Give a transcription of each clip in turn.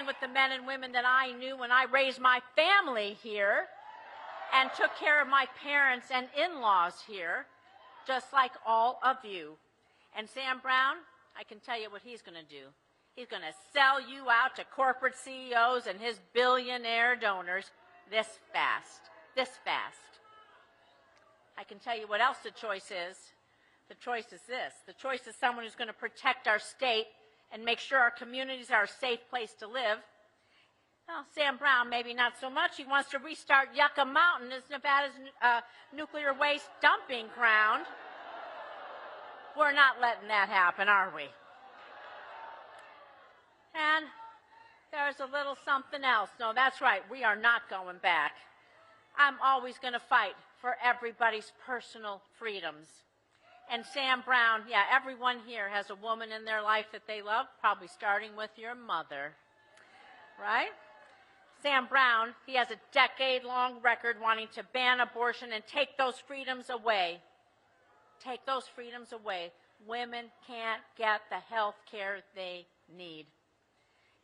stand with the men and women that I knew when I raised my family here and took care of my parents and in-laws here, just like all of you. And Sam Brown, I can tell you what he's going to do. He's going to sell you out to corporate CEOs and his billionaire donors this fast. This fast. I can tell you what else the choice is. The choice is this. The choice is someone who's going to protect our state and make sure our communities are a safe place to live. Well, Sam Brown, maybe not so much. He wants to restart Yucca Mountain as Nevada's nuclear waste dumping ground. We're not letting that happen, are we? And there's a little something else. No, that's right. We are not going back. I'm always going to fight for everybody's personal freedoms. And Sam Brown, yeah, everyone here has a woman in their life that they love, probably starting with your mother, right? Sam Brown, he has a decade-long record wanting to ban abortion and take those freedoms away. Take those freedoms away. Women can't get the health care they need.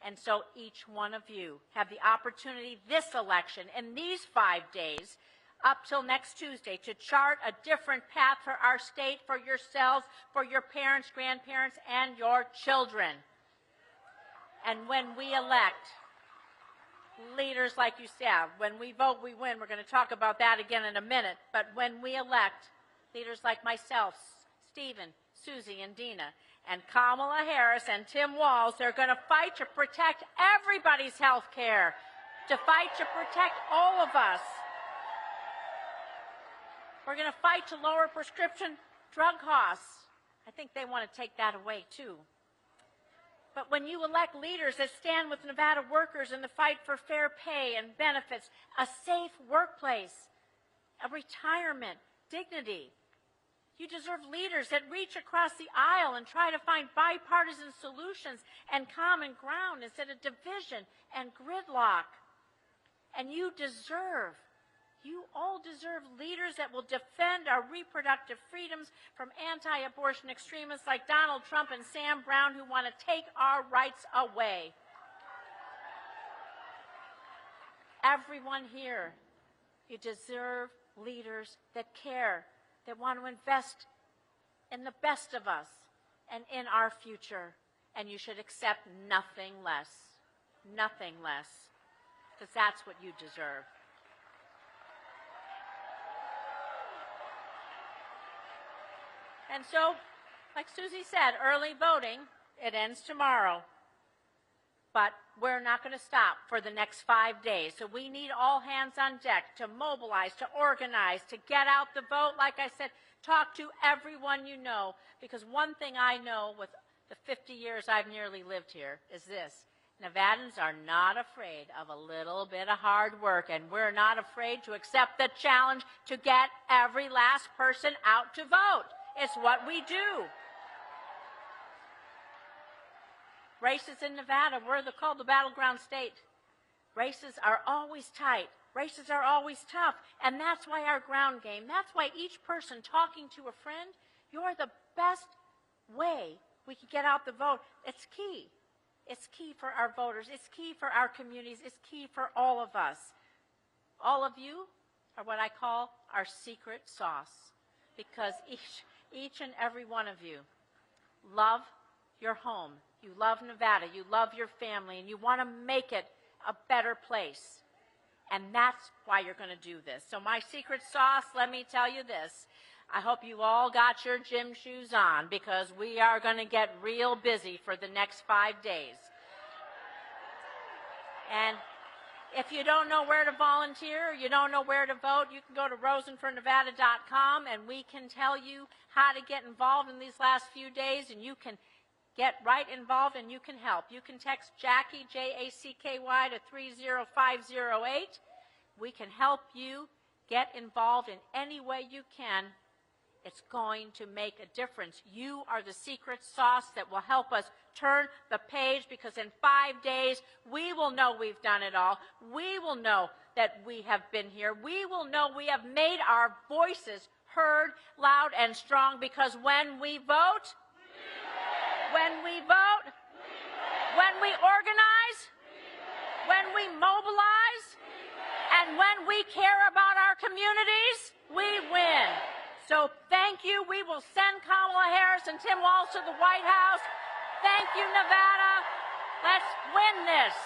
And so each one of you have the opportunity this election, in these 5 days, up till next Tuesday, to chart a different path for our state, for yourselves, for your parents, grandparents, and your children. And when we elect leaders like you said, when we vote, we win. We're going to talk about that again in a minute. But when we elect leaders like myself, Stephen, Susie, and Dina, and Kamala Harris and Tim Walz, they're going to fight to protect everybody's health care, to fight to protect all of us. We're going to fight to lower prescription drug costs. I think they want to take that away, too. But when you elect leaders that stand with Nevada workers in the fight for fair pay and benefits, a safe workplace, a retirement, dignity, you deserve leaders that reach across the aisle and try to find bipartisan solutions and common ground instead of division and gridlock. And you all deserve leaders that will defend our reproductive freedoms from anti-abortion extremists like Donald Trump and Sam Brown, who want to take our rights away. Everyone here, you deserve leaders that care, that want to invest in the best of us and in our future. And you should accept nothing less, because that's what you deserve. And so, like Susie said, early voting, it ends tomorrow. But we're not going to stop for the next 5 days. So we need all hands on deck to mobilize, to organize, to get out the vote. Like I said, talk to everyone you know. Because one thing I know with the 50 years I've nearly lived here is this. Nevadans are not afraid of a little bit of hard work. And we're not afraid to accept the challenge to get every last person out to vote. It's what we do. Races in Nevada, we're called the battleground state. Races are always tight. Races are always tough. And that's why our ground game, that's why each person talking to a friend, you're the best way we can get out the vote. It's key. It's key for our voters. It's key for our communities. It's key for all of us. All of you are what I call our secret sauce, because each and every one of you love your home. You love Nevada. You love your family, and you want to make it a better place. And that's why you're going to do this. So my secret sauce, let me tell you this. I hope you all got your gym shoes on, because we are going to get real busy for the next 5 days. And if you don't know where to volunteer, or you don't know where to vote, you can go to rosenfornevada.com, and we can tell you how to get involved in these last few days, and you can get right involved and you can help. You can text Jackie, J-A-C-K-Y, to 30508. We can help you get involved in any way you can. It's going to make a difference. You are the secret sauce that will help us turn the page, because in 5 days, we will know we've done it all. We will know that we have been here. We will know we have made our voices heard loud and strong, because when we vote, when we vote, when we organize, when we care about our communities, we win. So thank you. We will send Kamala Harris and Tim Walz to the White House. Thank you, Nevada. Let's win this.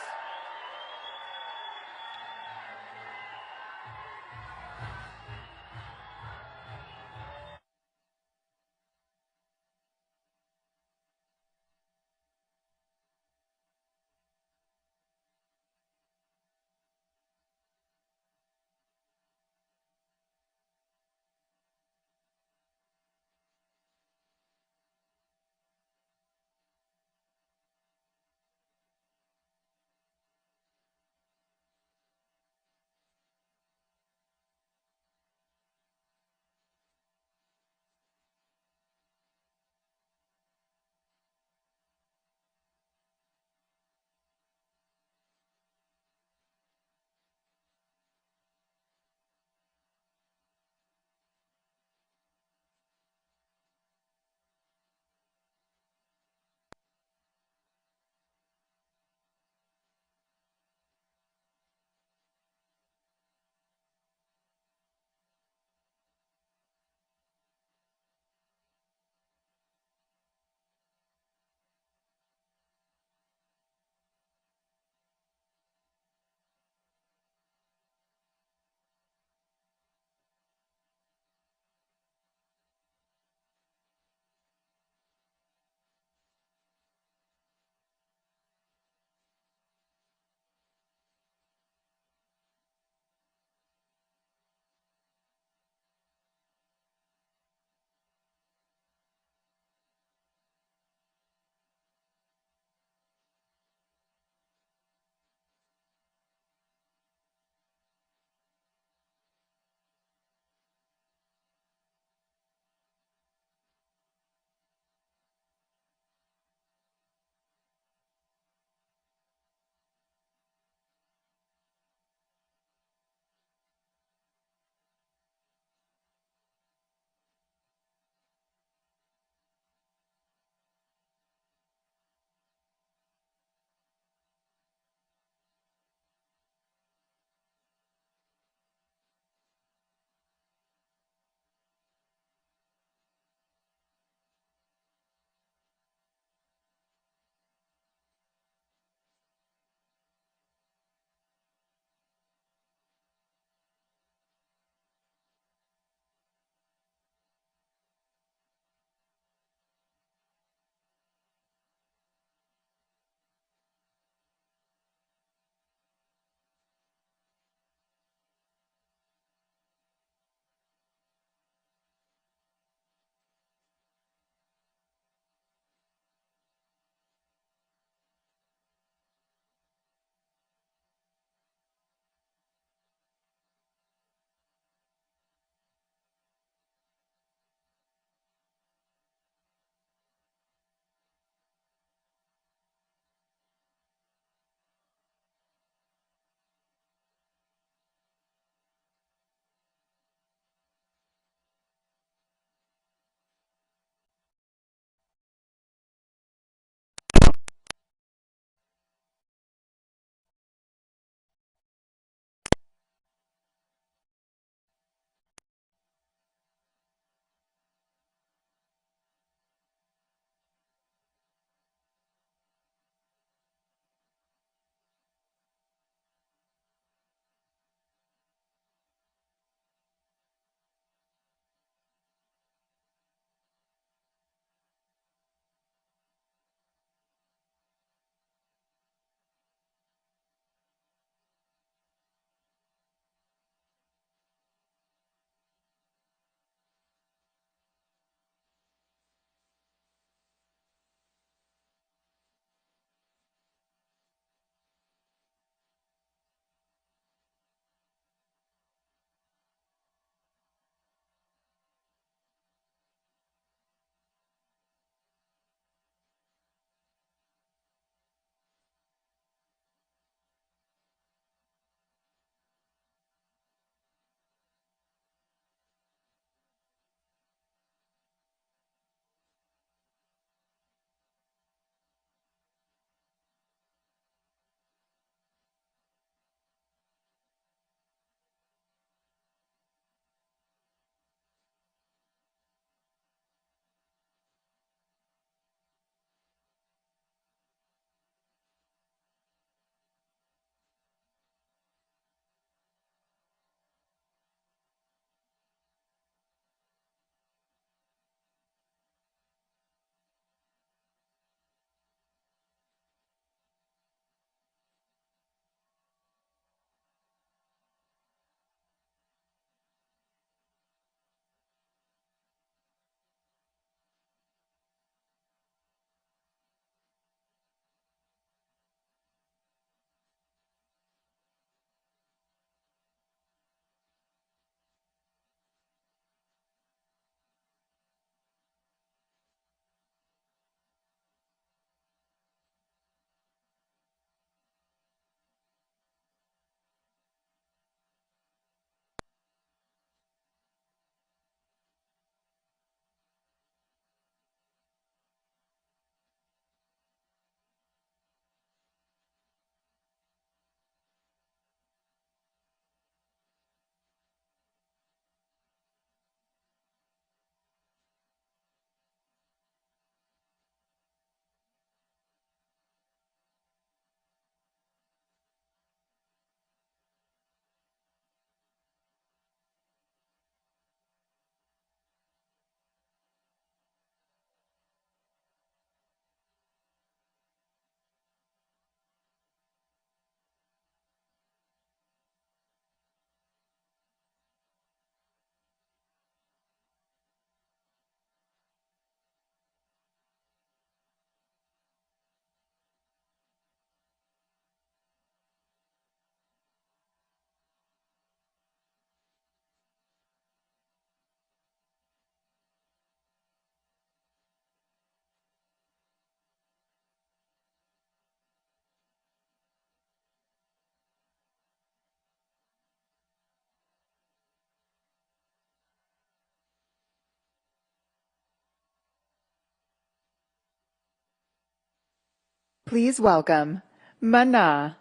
Please welcome Mana.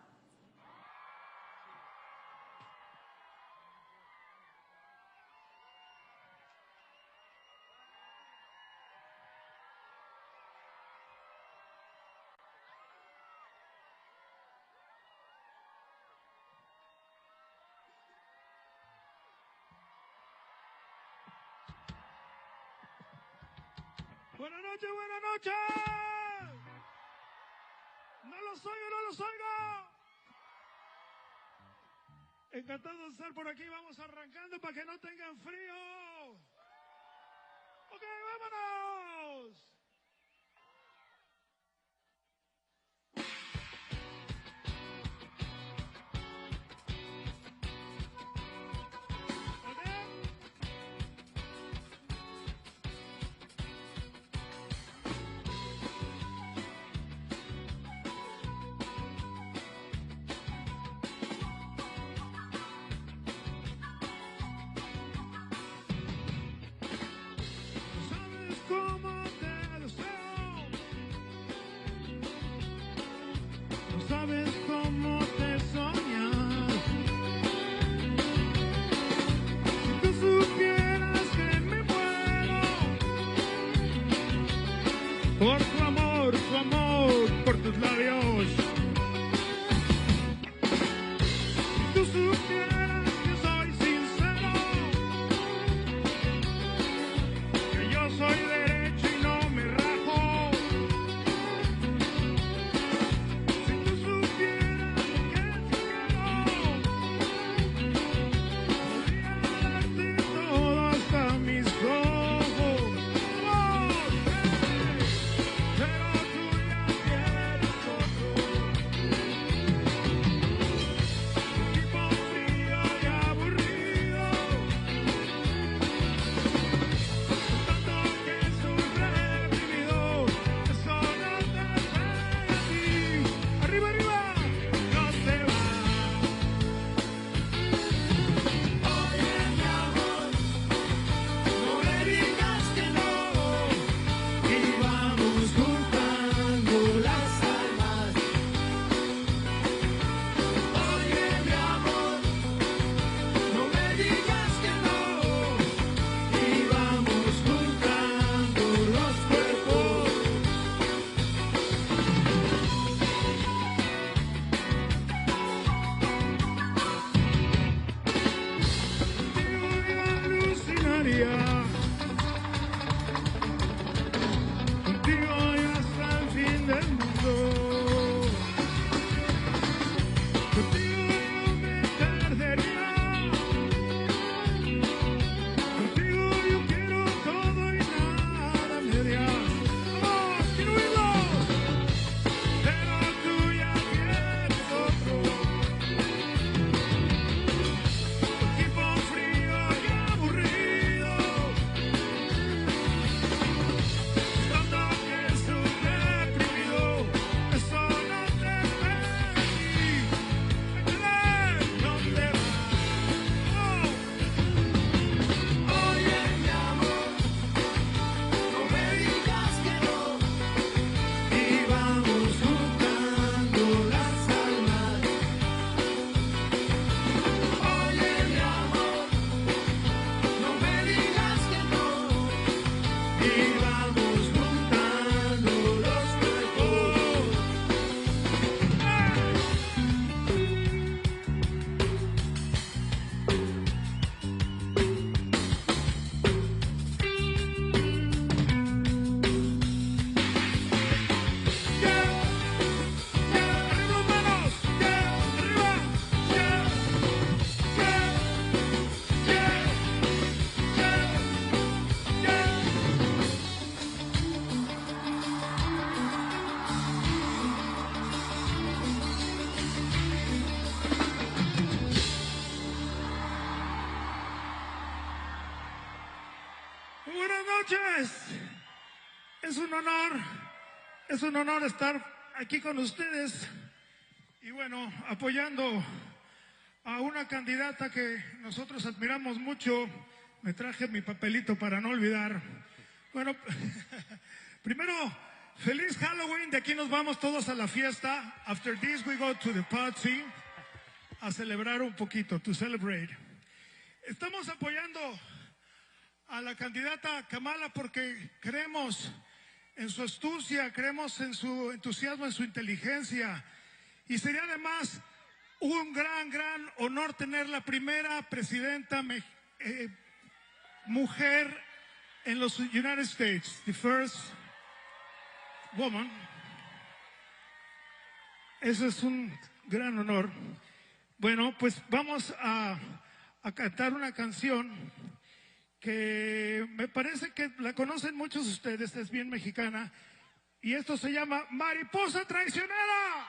Buenas noches, buenas noches. No los oigo, no los oigo. Encantado de estar por aquí. Vamos arrancando para que no tengan frío. Ok, vámonos. Sabes cómo te soñas. Si tú supieras que me muero por tu amor, por tus labios. Si tú supieras que soy sincero, que yo soy derecho y no me rajo. Es un honor estar aquí con ustedes y bueno, apoyando a una candidata que nosotros admiramos mucho. Me traje mi papelito para no olvidar. Bueno, primero Feliz Halloween, de aquí nos vamos todos a la fiesta. After this we go to the party a celebrar un poquito, to celebrate. Estamos apoyando a la candidata Kamala porque creemos en su astucia, creemos en su entusiasmo, en su inteligencia. Y sería además un gran honor tener la primera presidenta mujer en los United States, the first woman. Eso es un gran honor. Bueno, pues vamos a cantar una canción que me parece que la conocen muchos de ustedes, es bien mexicana, y esto se llama Mariposa Traicionera.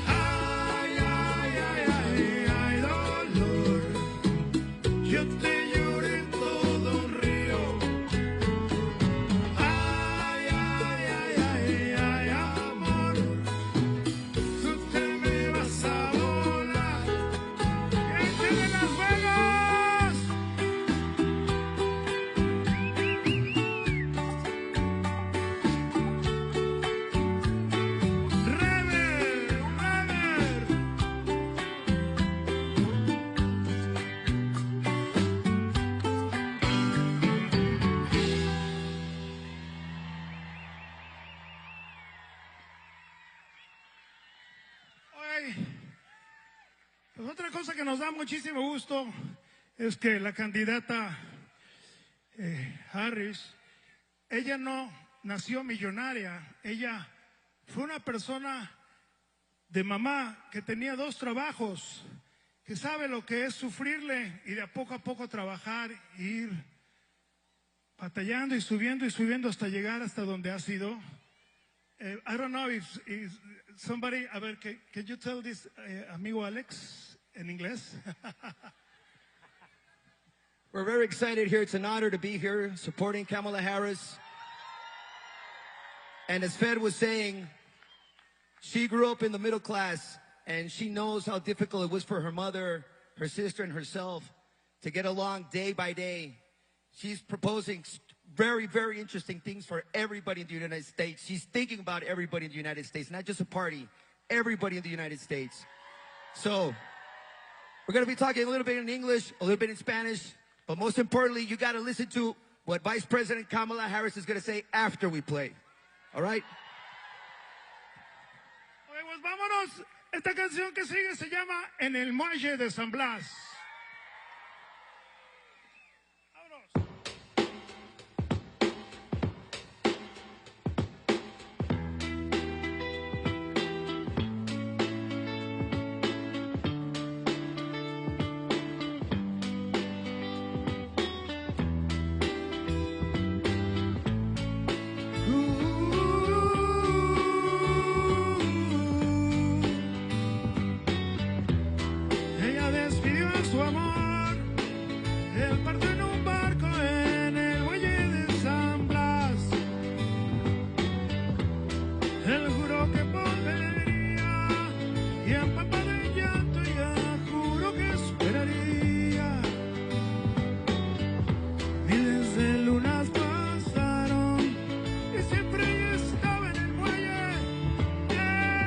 Ay, ay, ay, ay, ay, dolor. Otra cosa que nos da muchísimo gusto es que la candidata Harris, ella no nació millonaria, ella fue una persona de mamá que tenía 2 trabajos, que sabe lo que es sufrirle y de a poco trabajar, ir batallando y subiendo hasta llegar hasta donde ha sido. I don't know if somebody, a ver, can you tell this amigo Alex en inglés? We're very excited here. It's an honor to be here supporting Kamala Harris. And as Fed was saying, she grew up in the middle class, and she knows how difficult it was for her mother, her sister, and herself to get along day by day. She's proposing very, very interesting things for everybody in the United States. She's thinking about everybody in the United States, not just a party, everybody in the United States. So we're going to be talking a little bit in English, a little bit in Spanish, but most importantly, you got to listen to what Vice President Kamala Harris is going to say after we play. All right? Oye, pues vámonos. Esta canción que sigue se llama En el Muelle de San Blas. Vámonos. Ella despidió a su amor, él partió en un barco en el muelle de San Blas. Él juró que volvería y empapado en llanto ella juró que esperaría. Miles de lunas pasaron y siempre ella estaba en el muelle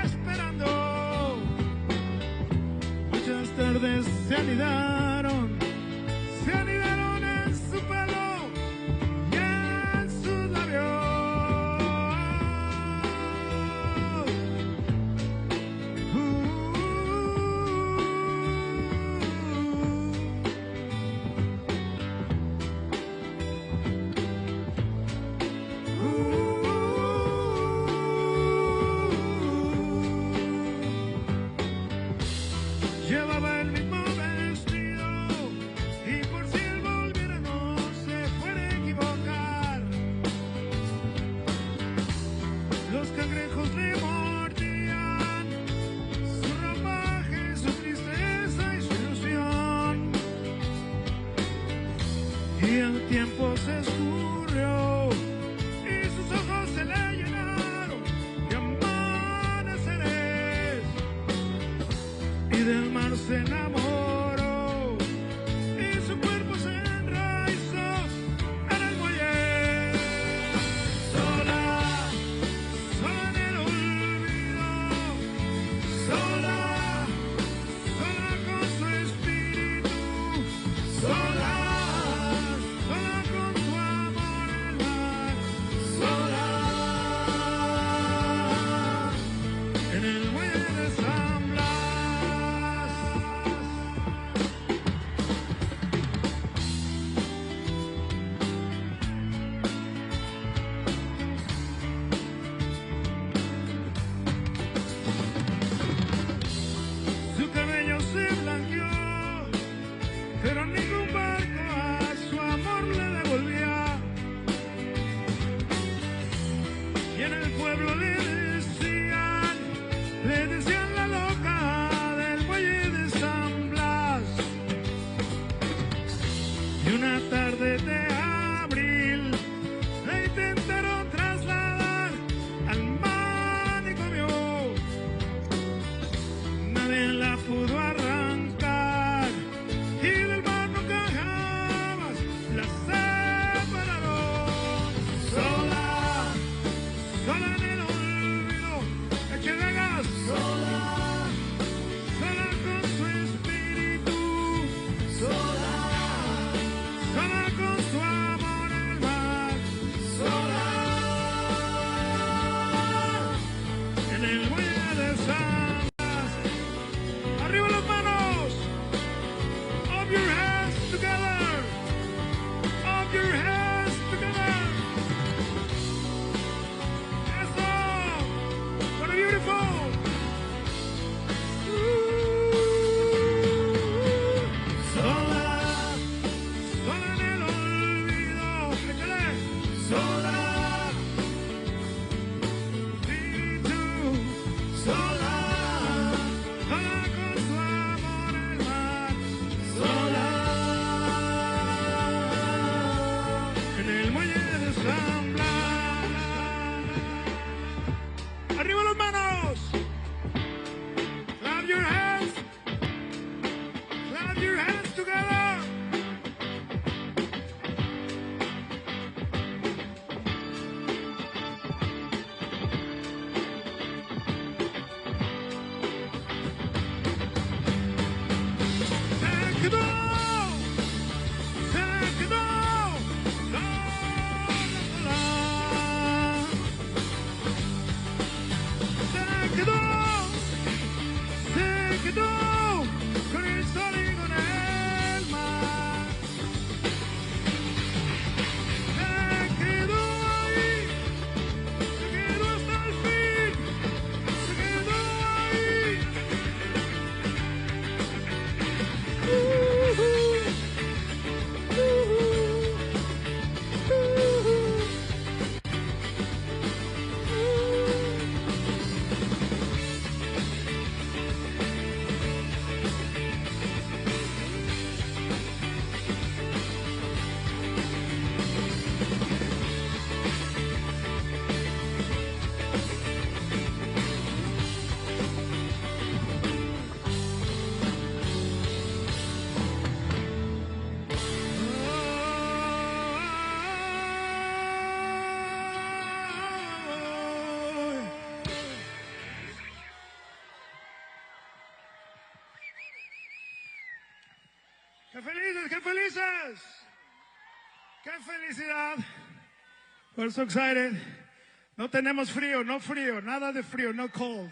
esperando. Muchas tardes se anidaron en su pelo y en sus labios. Llevaba el mismo vestido y por si él volviera no se fuera a equivocar. Los cangrejos le mordían su ropaje, su tristeza y su ilusión. Y el tiempo se escurrió y sus ojos se le llenaron de amaneceres. Y del mar se enamoró y su cuerpo se enraizó en el muelle. Sola, sola en el olvido, sola, sola con su espíritu, sola, sola con su ¡Qué felices, qué felices! ¡Qué felicidad! We're so excited. No tenemos frío, no frío, nada de frío, no cold.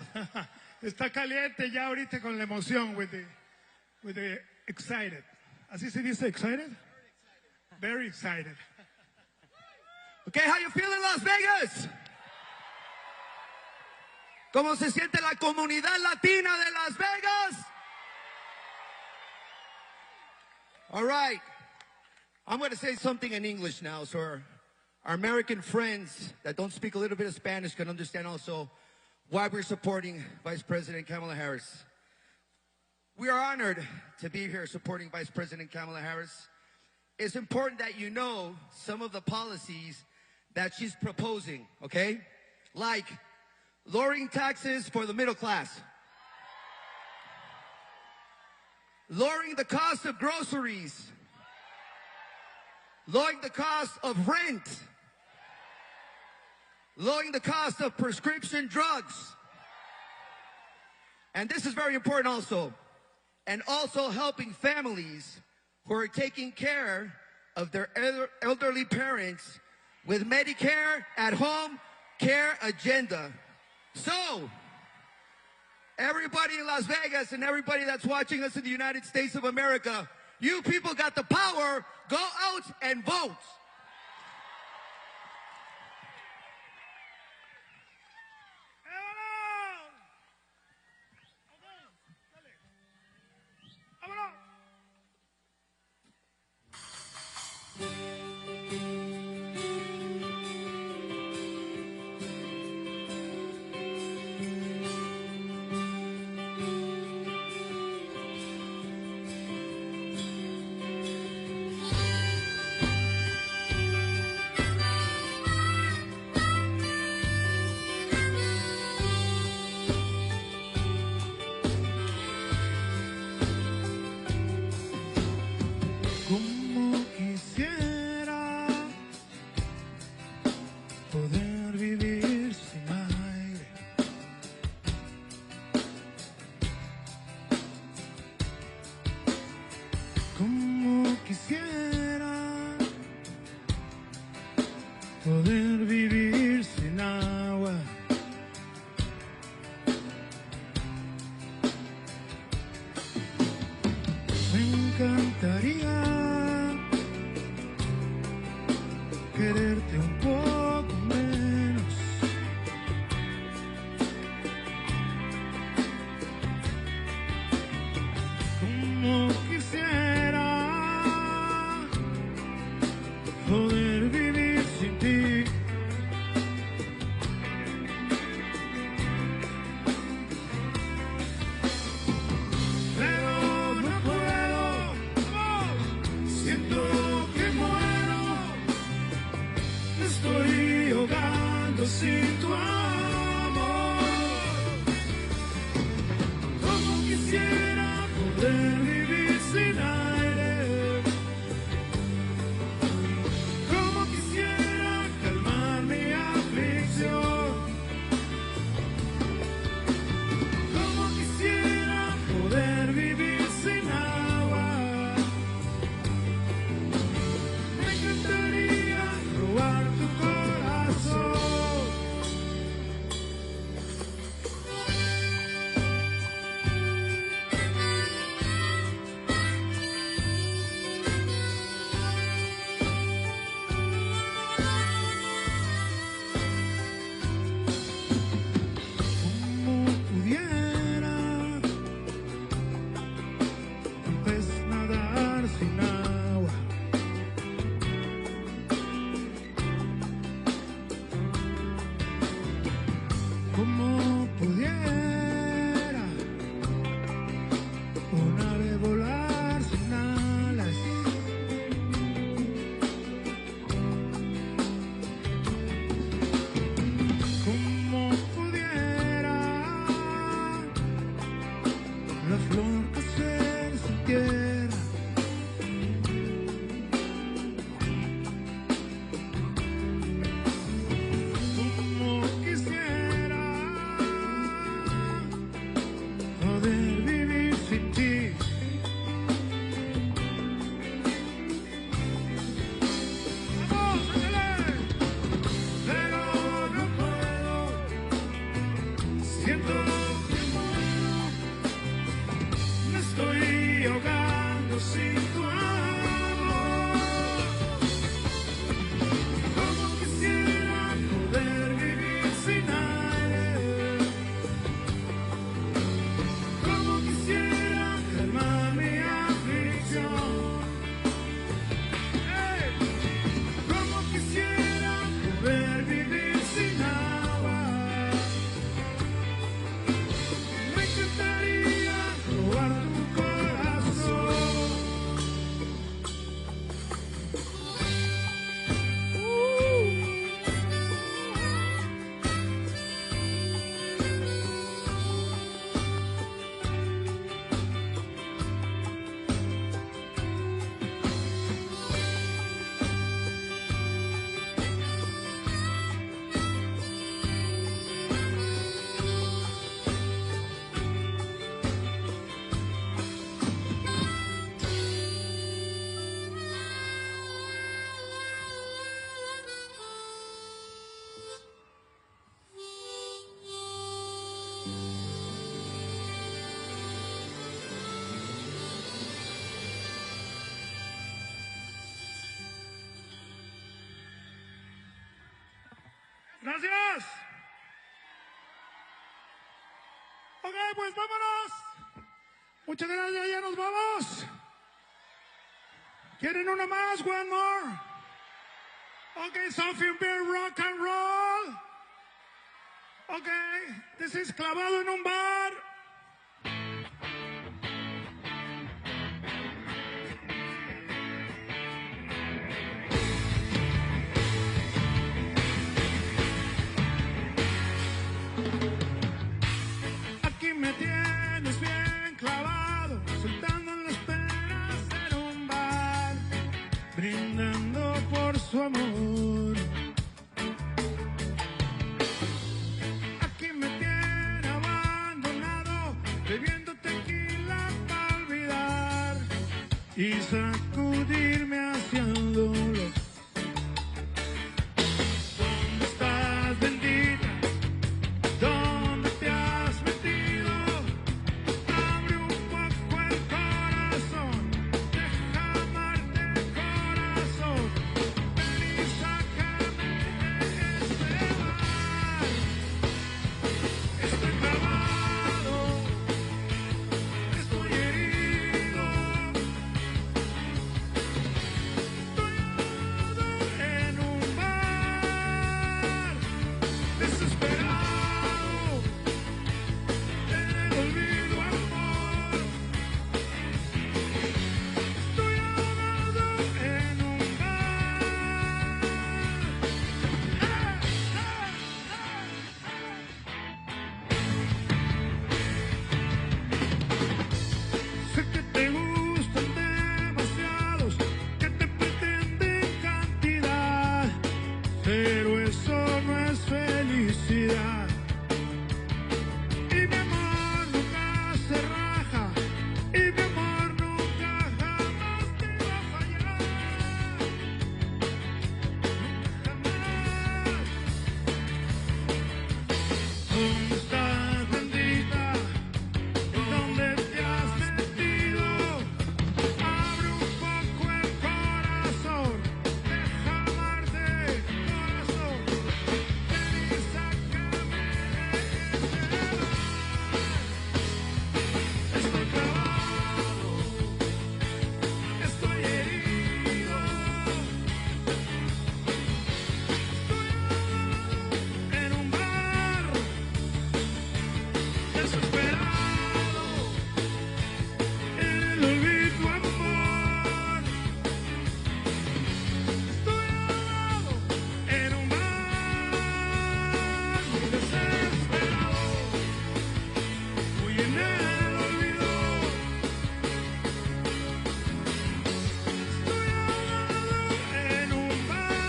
Está caliente ya ahorita con la emoción, with the excited. ¿Así se dice excited? Very excited. Okay, how you feeling, Las Vegas? ¿Cómo se siente la comunidad latina de Las Vegas? All right. I'm going to say something in English now, so our American friends that don't speak a little bit of Spanish can understand also why we're supporting Vice President Kamala Harris. We are honored to be here supporting Vice President Kamala Harris. It's important that you know some of the policies that she's proposing, okay? Like lowering taxes for the middle class, lowering the cost of groceries, lowering the cost of rent, lowering the cost of prescription drugs. And this is very important also. And also helping families who are taking care of their elderly parents with Medicare at home care agenda. So, everybody in Las Vegas and everybody that's watching us in the United States of America, you people got the power. Go out and vote. Como quisiera poder vivir sin aire, como quisiera poder vivir sin agua. Me encantaría quererte un poco menos. Como quisiera poder vivir sin ti. Pero no puedo, Gracias. Ok, pues vámonos. Muchas gracias, ya nos vamos. ¿Quieren una más? One more. Okay, something very rock and roll. Okay, this is Clavado en un bar. Aquí me tienes bien clavado, soltando en las penas en un bar, brindando por su amor. Aquí me tiene abandonado, bebiendo tequila para olvidar y sacudirme hacia el dolor. ¿Dónde estás, bendita? ¿Dónde te has metido? Abre un poco el corazón, deja amarte corazón, ven y sácame de este bar. Estoy clavado, estoy herido, estoy ahogado en un bar, desesperado, en el olvido, amor. Estoy ahogado en un bar. Sé que te gustan demasiados, que te pretenden cantidad, pero eso no es felicidad. Y mi amor nunca se raja, y mi amor nunca jamás te va a fallar. Jamás. ¿Dónde estás, bendita? ¿Dónde te has metido? Abre un poco el corazón, deja amarte corazón, ven y sácame de este bar. Estoy clavado, estoy herido, estoy ahogado en un bar, desesperado, en el olvido, amor. Estoy ahogado en un bar, muy desesperado, muy en el olvido. Estoy ahogado en un bar.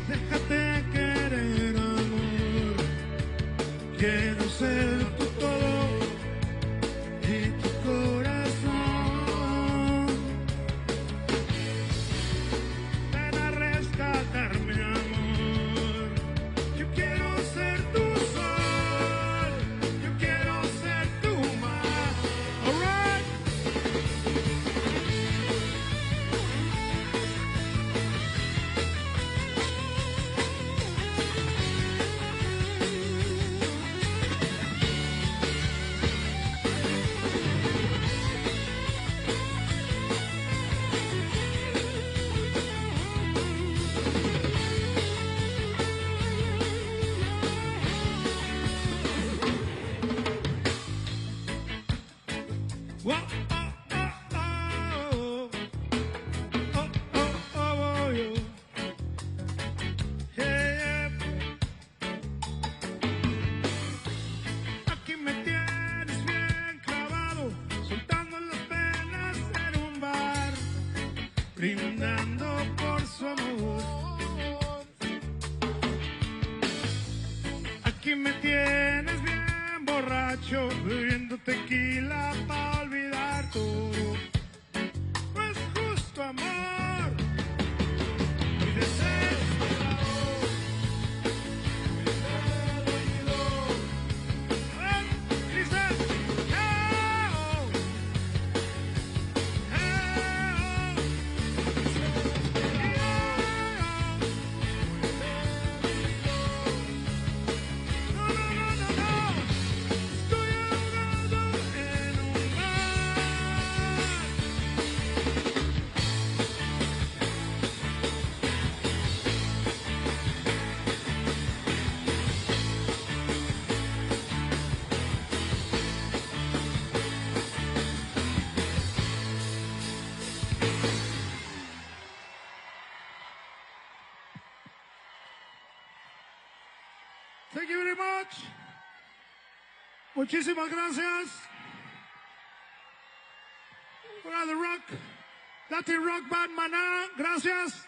Déjate querer, amor. Quiero ser tu todo y tu corazón. Ven a rescatarme, amor. Yo quiero ser tu sol, yo quiero ser tu mar. All right. Whoa, oh, oh, oh. Oh, oh, oh, yo. Yeah, yeah. Aquí me tienes bien clavado, soltando las penas en un bar, brindando por su amor. Aquí me tienes bien borracho, bebiendo tequila para olvidar todo. No es justo, amor. Muy desesperado, muy en el olvido. Dice, oh, oh, oh. Thank you very much. Muchísimas gracias. We're the rock, Latin rock band Maná. Gracias.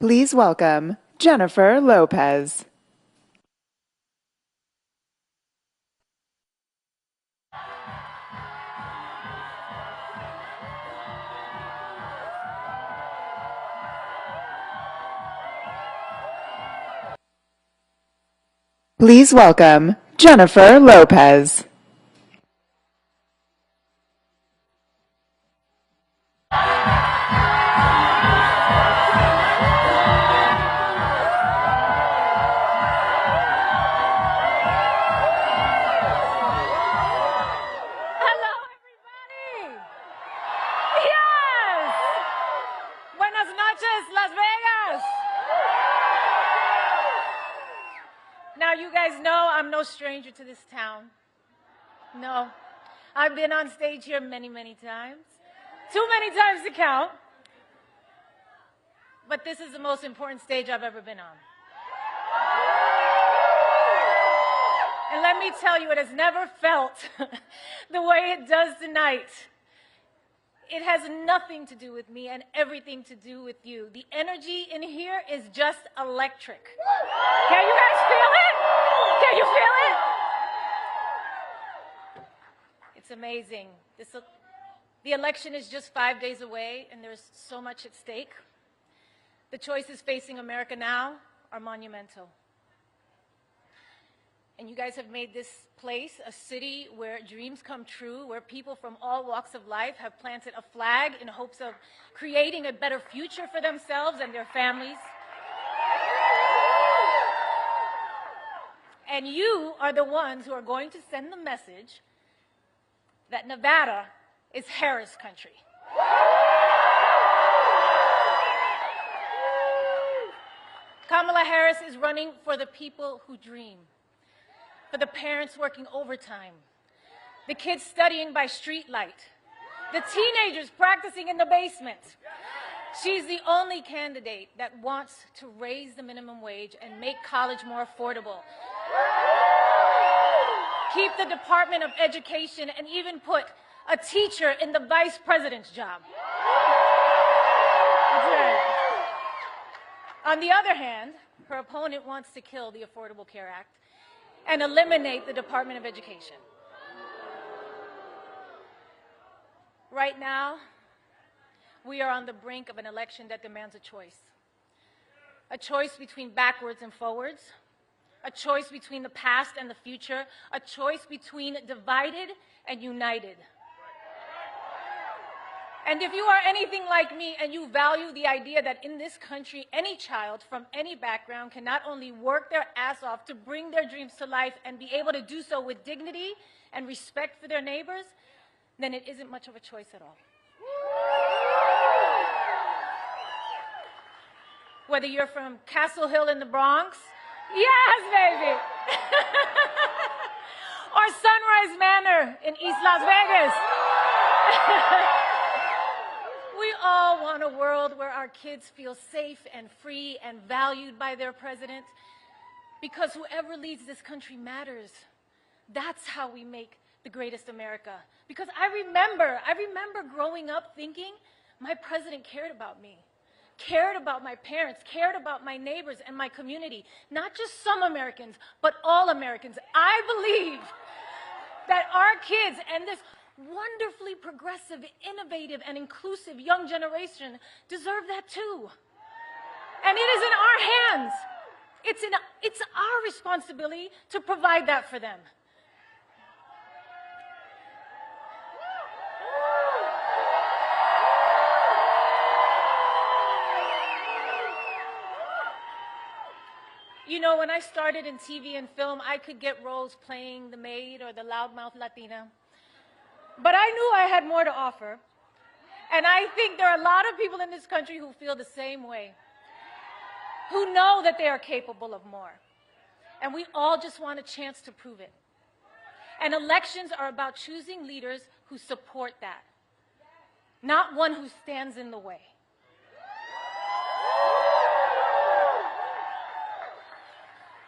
Please welcome Jennifer Lopez. Please welcome Jennifer Lopez. Hello, everybody. Yes. Buenas noches, Las Vegas. Now, you guys know I'm no stranger to this town. No. I've been on stage here many, many times. Too many times to count. But this is the most important stage I've ever been on. And let me tell you, it has never felt the way it does tonight. It has nothing to do with me and everything to do with you. The energy in here is just electric. Can you guys feel it? Can you feel it? It's amazing. The election is just 5 days away, and there's so much at stake. The choices facing America now are monumental. And you guys have made this place a city where dreams come true, where people from all walks of life have planted a flag in hopes of creating a better future for themselves and their families. And you are the ones who are going to send the message that Nevada is Harris country. Kamala Harris is running for the people who dream, for the parents working overtime, the kids studying by streetlight, the teenagers practicing in the basement. She's the only candidate that wants to raise the minimum wage and make college more affordable, keep the Department of Education, and even put a teacher in the vice president's job. That's right. On the other hand, her opponent wants to kill the Affordable Care Act and eliminate the Department of Education. Right now, we are on the brink of an election that demands a choice between backwards and forwards, a choice between the past and the future, a choice between divided and united. And if you are anything like me and you value the idea that in this country, any child from any background can not only work their ass off to bring their dreams to life and be able to do so with dignity and respect for their neighbors, then it isn't much of a choice at all. Whether you're from Castle Hill in the Bronx, yes, baby, or Sunrise Manor in East Las Vegas. We all want a world where our kids feel safe and free and valued by their president, because whoever leads this country matters. That's how we make the greatest America. Because I remember growing up thinking my president cared about me, cared about my parents, cared about my neighbors and my community. Not just some Americans, but all Americans. I believe that our kids and this wonderfully progressive, innovative, and inclusive young generation deserve that too. And it is in our hands. It's our responsibility to provide that for them. You know, when I started in TV and film, I could get roles playing the maid or the loudmouth Latina. But I knew I had more to offer. And I think there are a lot of people in this country who feel the same way, who know that they are capable of more. And we all just want a chance to prove it. And elections are about choosing leaders who support that, not one who stands in the way.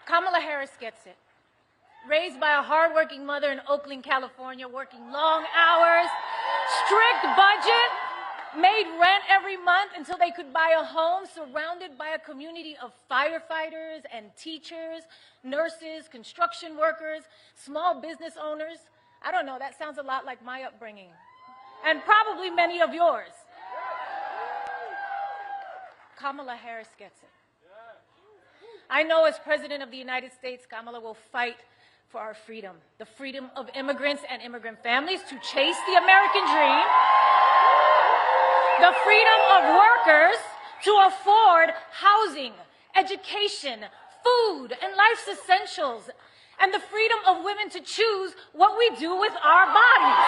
Kamala Harris gets it. Raised by a hardworking mother in Oakland, California, working long hours, strict budget, made rent every month until they could buy a home, surrounded by a community of firefighters and teachers, nurses, construction workers, small business owners. I don't know, that sounds a lot like my upbringing, and probably many of yours. Kamala Harris gets it. I know as President of the United States, Kamala will fight for our freedom, the freedom of immigrants and immigrant families to chase the American dream, the freedom of workers to afford housing, education, food, and life's essentials, and the freedom of women to choose what we do with our bodies.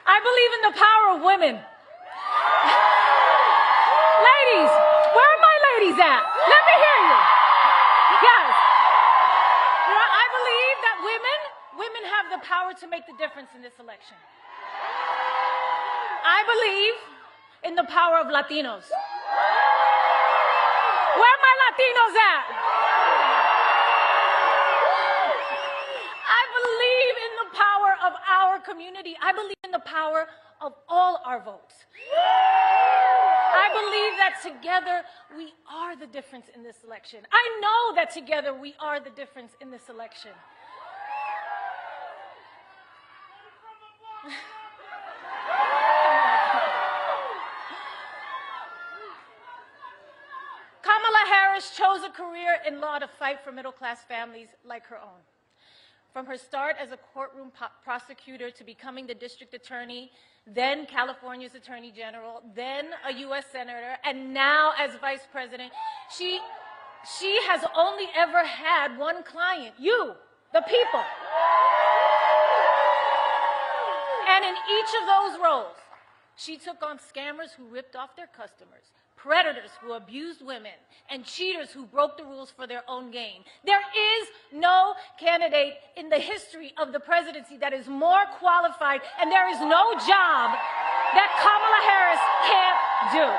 I believe in the power of women. Ladies, where are my ladies at? Let me hear you. Yes. You know, I believe that women have the power to make the difference in this election. I believe in the power of Latinos. Where are my Latinos at? I believe in the power of our community. I believe in the power of all our votes. I believe that together we are the difference in this election. I know that together we are the difference in this election. Kamala Harris chose a career in law to fight for middle-class families like her own. From her start as a courtroom prosecutor to becoming the district attorney, then California's attorney general, then a U.S. senator, and now as vice president, she has only ever had one client, you, the people. And in each of those roles, she took on scammers who ripped off their customers, predators who abused women, and cheaters who broke the rules for their own gain. There is no candidate in the history of the presidency that is more qualified, and there is no job that Kamala Harris can't do.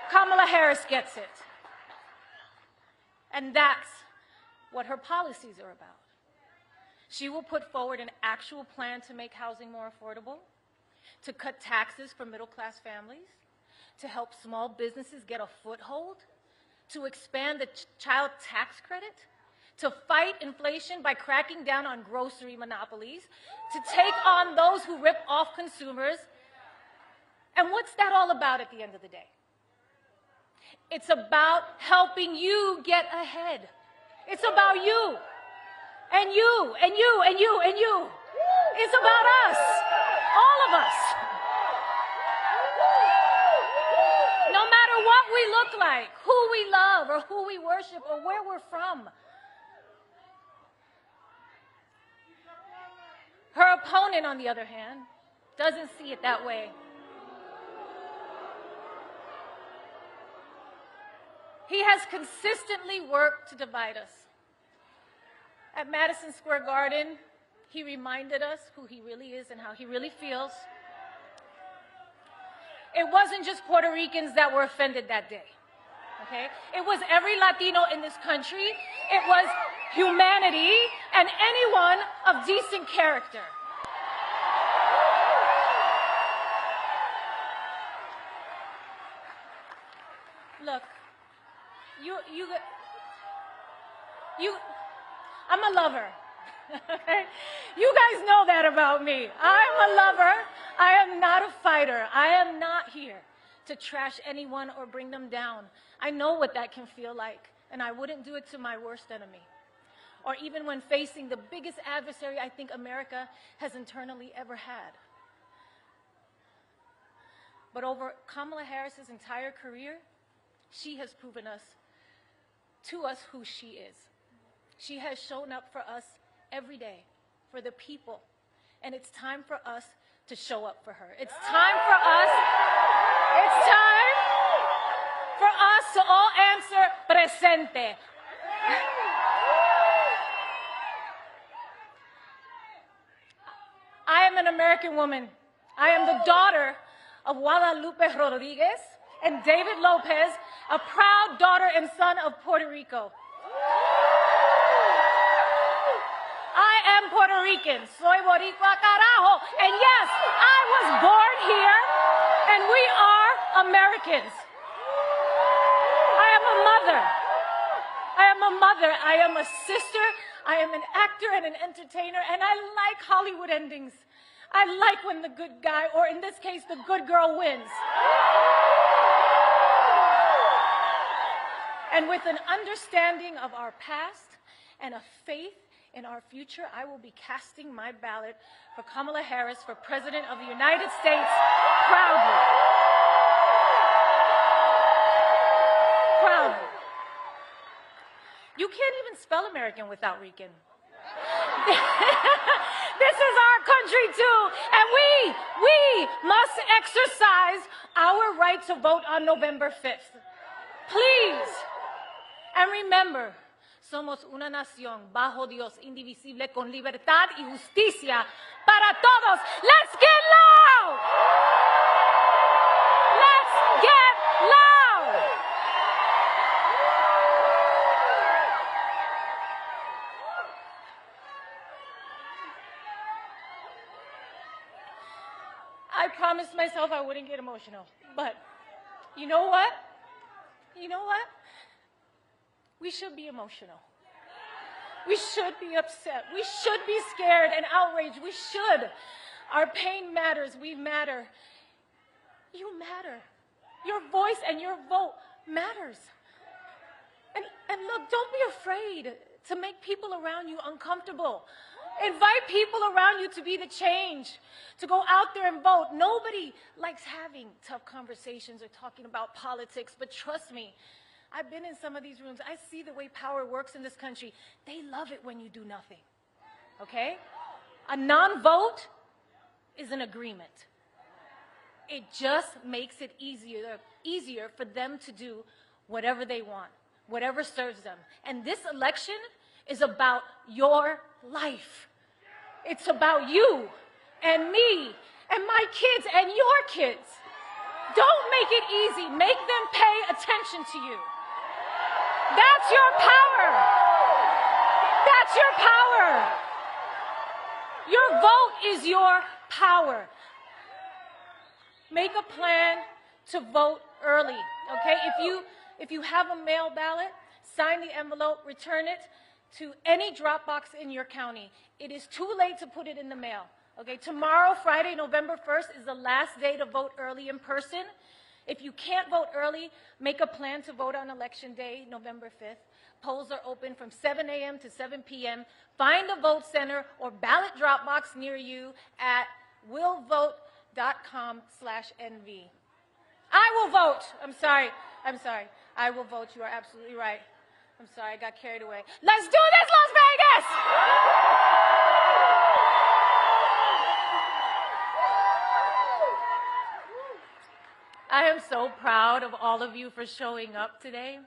Kamala Harris gets it. And that's what her policies are about. She will put forward an actual plan to make housing more affordable, to cut taxes for middle-class families, to help small businesses get a foothold, to expand the child tax credit, to fight inflation by cracking down on grocery monopolies, to take on those who rip off consumers. And what's that all about at the end of the day? It's about helping you get ahead. It's about you, and you, and you, and you, and you. It's about us, all of us. No matter what we look like, who we love, or who we worship, or where we're from. Her opponent, on the other hand, doesn't see it that way. He has consistently worked to divide us. At Madison Square Garden, he reminded us who he really is and how he really feels. It wasn't just Puerto Ricans that were offended that day, okay? It was every Latino in this country. It was humanity and anyone of decent character. Look, I'm a lover. You guys know that about me. I'm a lover. I am not a fighter. I am not here to trash anyone or bring them down. I know what that can feel like, and I wouldn't do it to my worst enemy, or even when facing the biggest adversary I think America has internally ever had. But over Kamala Harris's entire career, she has proven to us who she is. She has shown up for us every day, for the people, and it's time for us to show up for her. It's time for us to all answer presente. I am an American woman. I am the daughter of Guadalupe Rodriguez and David Lopez, a proud daughter and son of Puerto Rico. I'm Puerto Rican. Soy Boricua, carajo. And yes, I was born here, and we are Americans. I am a mother. I am a mother. I am a sister. I am an actor and an entertainer, and I like Hollywood endings. I like when the good guy, or in this case, the good girl wins. And with an understanding of our past and a faith in our future, I will be casting my ballot for Kamala Harris for President of the United States proudly. Proudly. You can't even spell American without Rican. This is our country too, and we must exercise our right to vote on November 5th. Please. And remember, somos una nación bajo Dios, indivisible, con libertad y justicia para todos. Let's get loud! Let's get loud! I promised myself I wouldn't get emotional, but you know what? You know what? We should be emotional. We should be upset. We should be scared and outraged. We should. Our pain matters. We matter. You matter. Your voice and your vote matters. And look, don't be afraid to make people around you uncomfortable. Invite people around you to be the change, to go out there and vote. Nobody likes having tough conversations or talking about politics, but trust me, I've been in some of these rooms. I see the way power works in this country. They love it when you do nothing, okay? A non-vote is an agreement. It just makes it easier for them to do whatever they want, whatever serves them. And this election is about your life. It's about you and me and my kids and your kids. Don't make it easy. Make them pay attention to you. That's your power. That's your power. Your vote is your power. Make a plan to vote early, okay? If you have a mail ballot, sign the envelope, return it to any drop box in your county. It is too late to put it in the mail, okay? Tomorrow, Friday, November 1st, is the last day to vote early in person. If you can't vote early, make a plan to vote on Election Day, November 5th. Polls are open from 7 a.m. to 7 p.m. Find a vote center or ballot drop box near you at willvote.com/NV. I will vote. I'm sorry. I will vote. You are absolutely right. I'm sorry, I got carried away. Let's do this, Las Vegas! I am so proud of all of you for showing up today.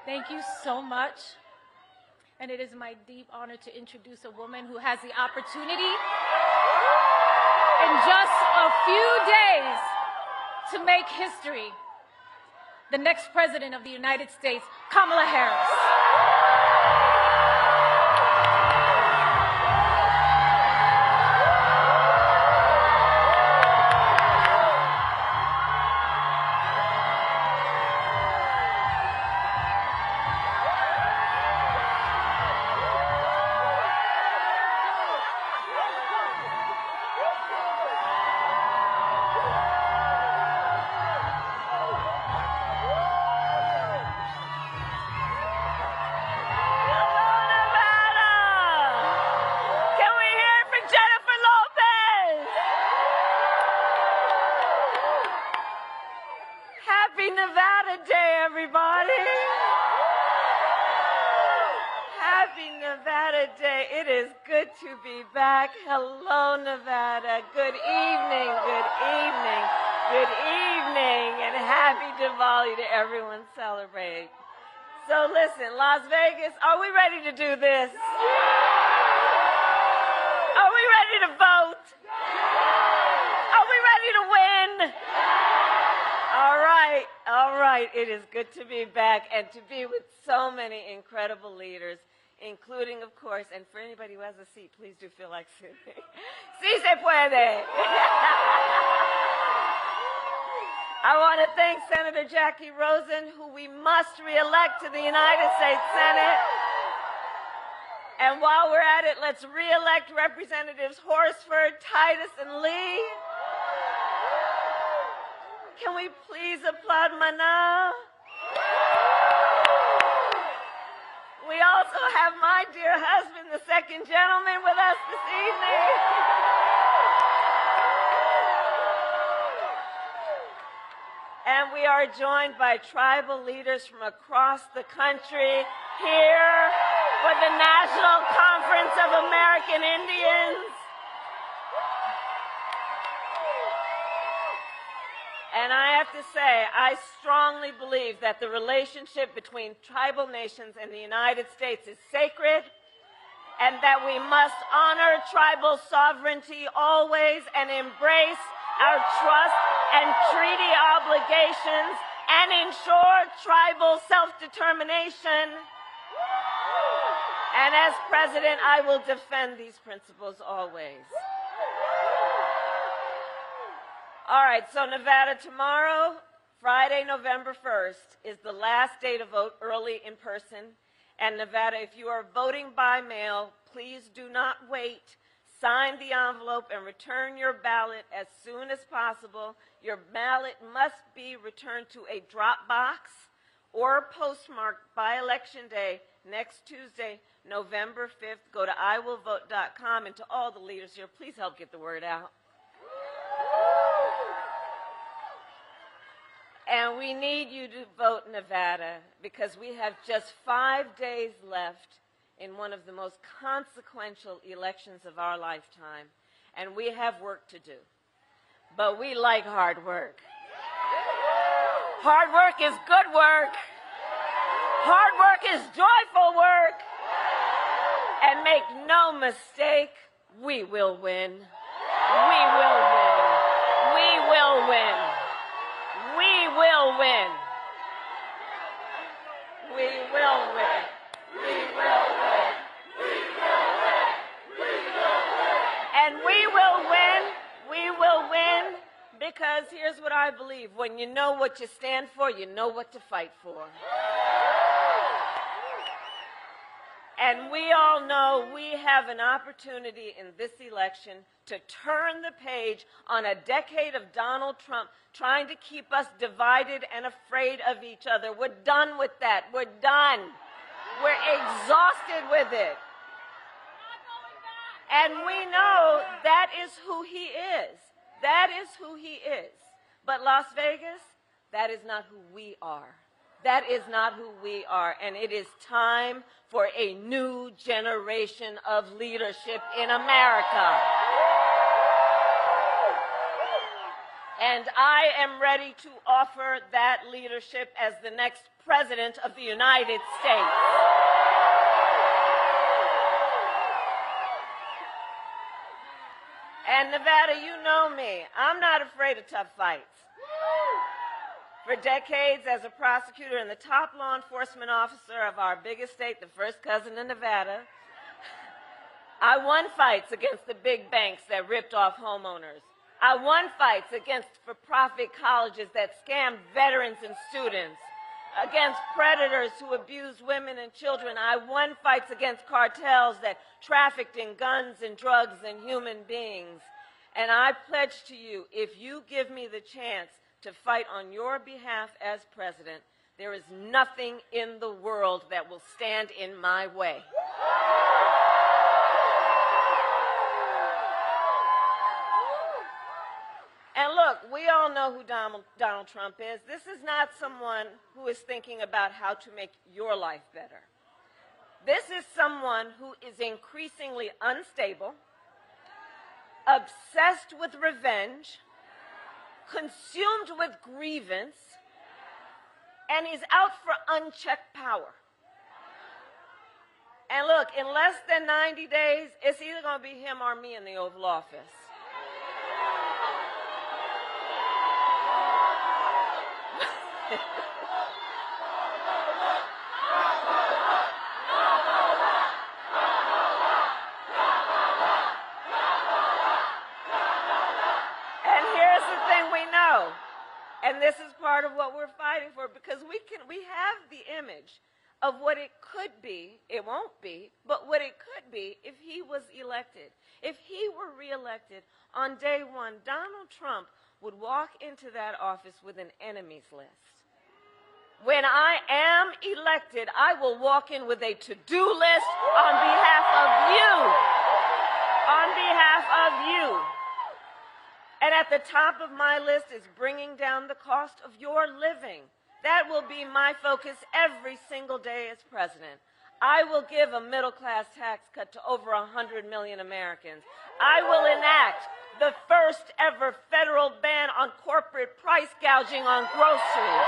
Thank you so much. And it is my deep honor to introduce a woman who has the opportunity in just a few days to make history. The next President of the United States, Kamala Harris. Happy Nevada Day, everybody. Happy Nevada Day. It is good to be back. Hello, Nevada. Good evening, good evening, good evening, and happy Diwali to everyone celebrating. So listen, Las Vegas, are we ready to do this? Are we ready to vote? Are we ready to win? All right, it is good to be back and to be with so many incredible leaders. including, of course, and for anybody who has a seat, please do feel like sitting. Sí se puede. I want to thank Senator Jackie Rosen, who we must reelect to the United States Senate. And while we're at it, let's reelect Representatives Horsford, Titus, and Lee. Can we please applaud Mana? We also have my dear husband, the second gentleman, with us this evening. And we are joined by tribal leaders from across the country here for the National Conference of American Indians. And I have to say, I strongly believe that the relationship between tribal nations and the United States is sacred, and that we must honor tribal sovereignty always and embrace our trust and treaty obligations and ensure tribal self-determination. And as president, I will defend these principles always. All right, so Nevada tomorrow, Friday, November 1st, is the last day to vote early in person. And Nevada, if you are voting by mail, please do not wait. Sign the envelope and return your ballot as soon as possible. Your ballot must be returned to a drop box or postmarked by Election Day next Tuesday, November 5th. Go to iwillvote.com, and to all the leaders here, please help get the word out. And we need you to vote Nevada, because we have just 5 days left in one of the most consequential elections of our lifetime. And we have work to do. But we like hard work. Hard work is good work. Hard work is joyful work. And make no mistake, we will win. We will win. We will win. We will win. We will win. We will win. We will win. We will win. And we will win. We will win, because here's what I believe. When you know what you stand for, you know what to fight for. And we all know we have an opportunity in this election to turn the page on a decade of Donald Trump trying to keep us divided and afraid of each other. We're done with that. We're done. We're exhausted with it. And we know that is who he is. That is who he is. But Las Vegas, that is not who we are. That is not who we are. And it is time for a new generation of leadership in America. And I am ready to offer that leadership as the next president of the United States. And Nevada, you know me. I'm not afraid of tough fights. For decades as a prosecutor and the top law enforcement officer of our biggest state, the first cousin of Nevada, I won fights against the big banks that ripped off homeowners. I won fights against for-profit colleges that scammed veterans and students, against predators who abused women and children. I won fights against cartels that trafficked in guns and drugs and human beings. And I pledge to you, if you give me the chance to fight on your behalf as president, there is nothing in the world that will stand in my way. And look, we all know who Donald Trump is. This is not someone who is thinking about how to make your life better. This is someone who is increasingly unstable, obsessed with revenge, consumed with grievance, and he's out for unchecked power. And look, in less than 90 days, it's either going to be him or me in the Oval Office. And this is part of what we're fighting for, because we have the image of what it could be. It won't be, but what it could be if he was elected. If he were reelected on day one, Donald Trump would walk into that office with an enemies list. When I am elected, I will walk in with a to-do list on behalf of you. On behalf of you. And at the top of my list is bringing down the cost of your living. That will be my focus every single day as president. I will give a middle-class tax cut to over 100 million Americans. I will enact the first ever federal ban on corporate price gouging on groceries.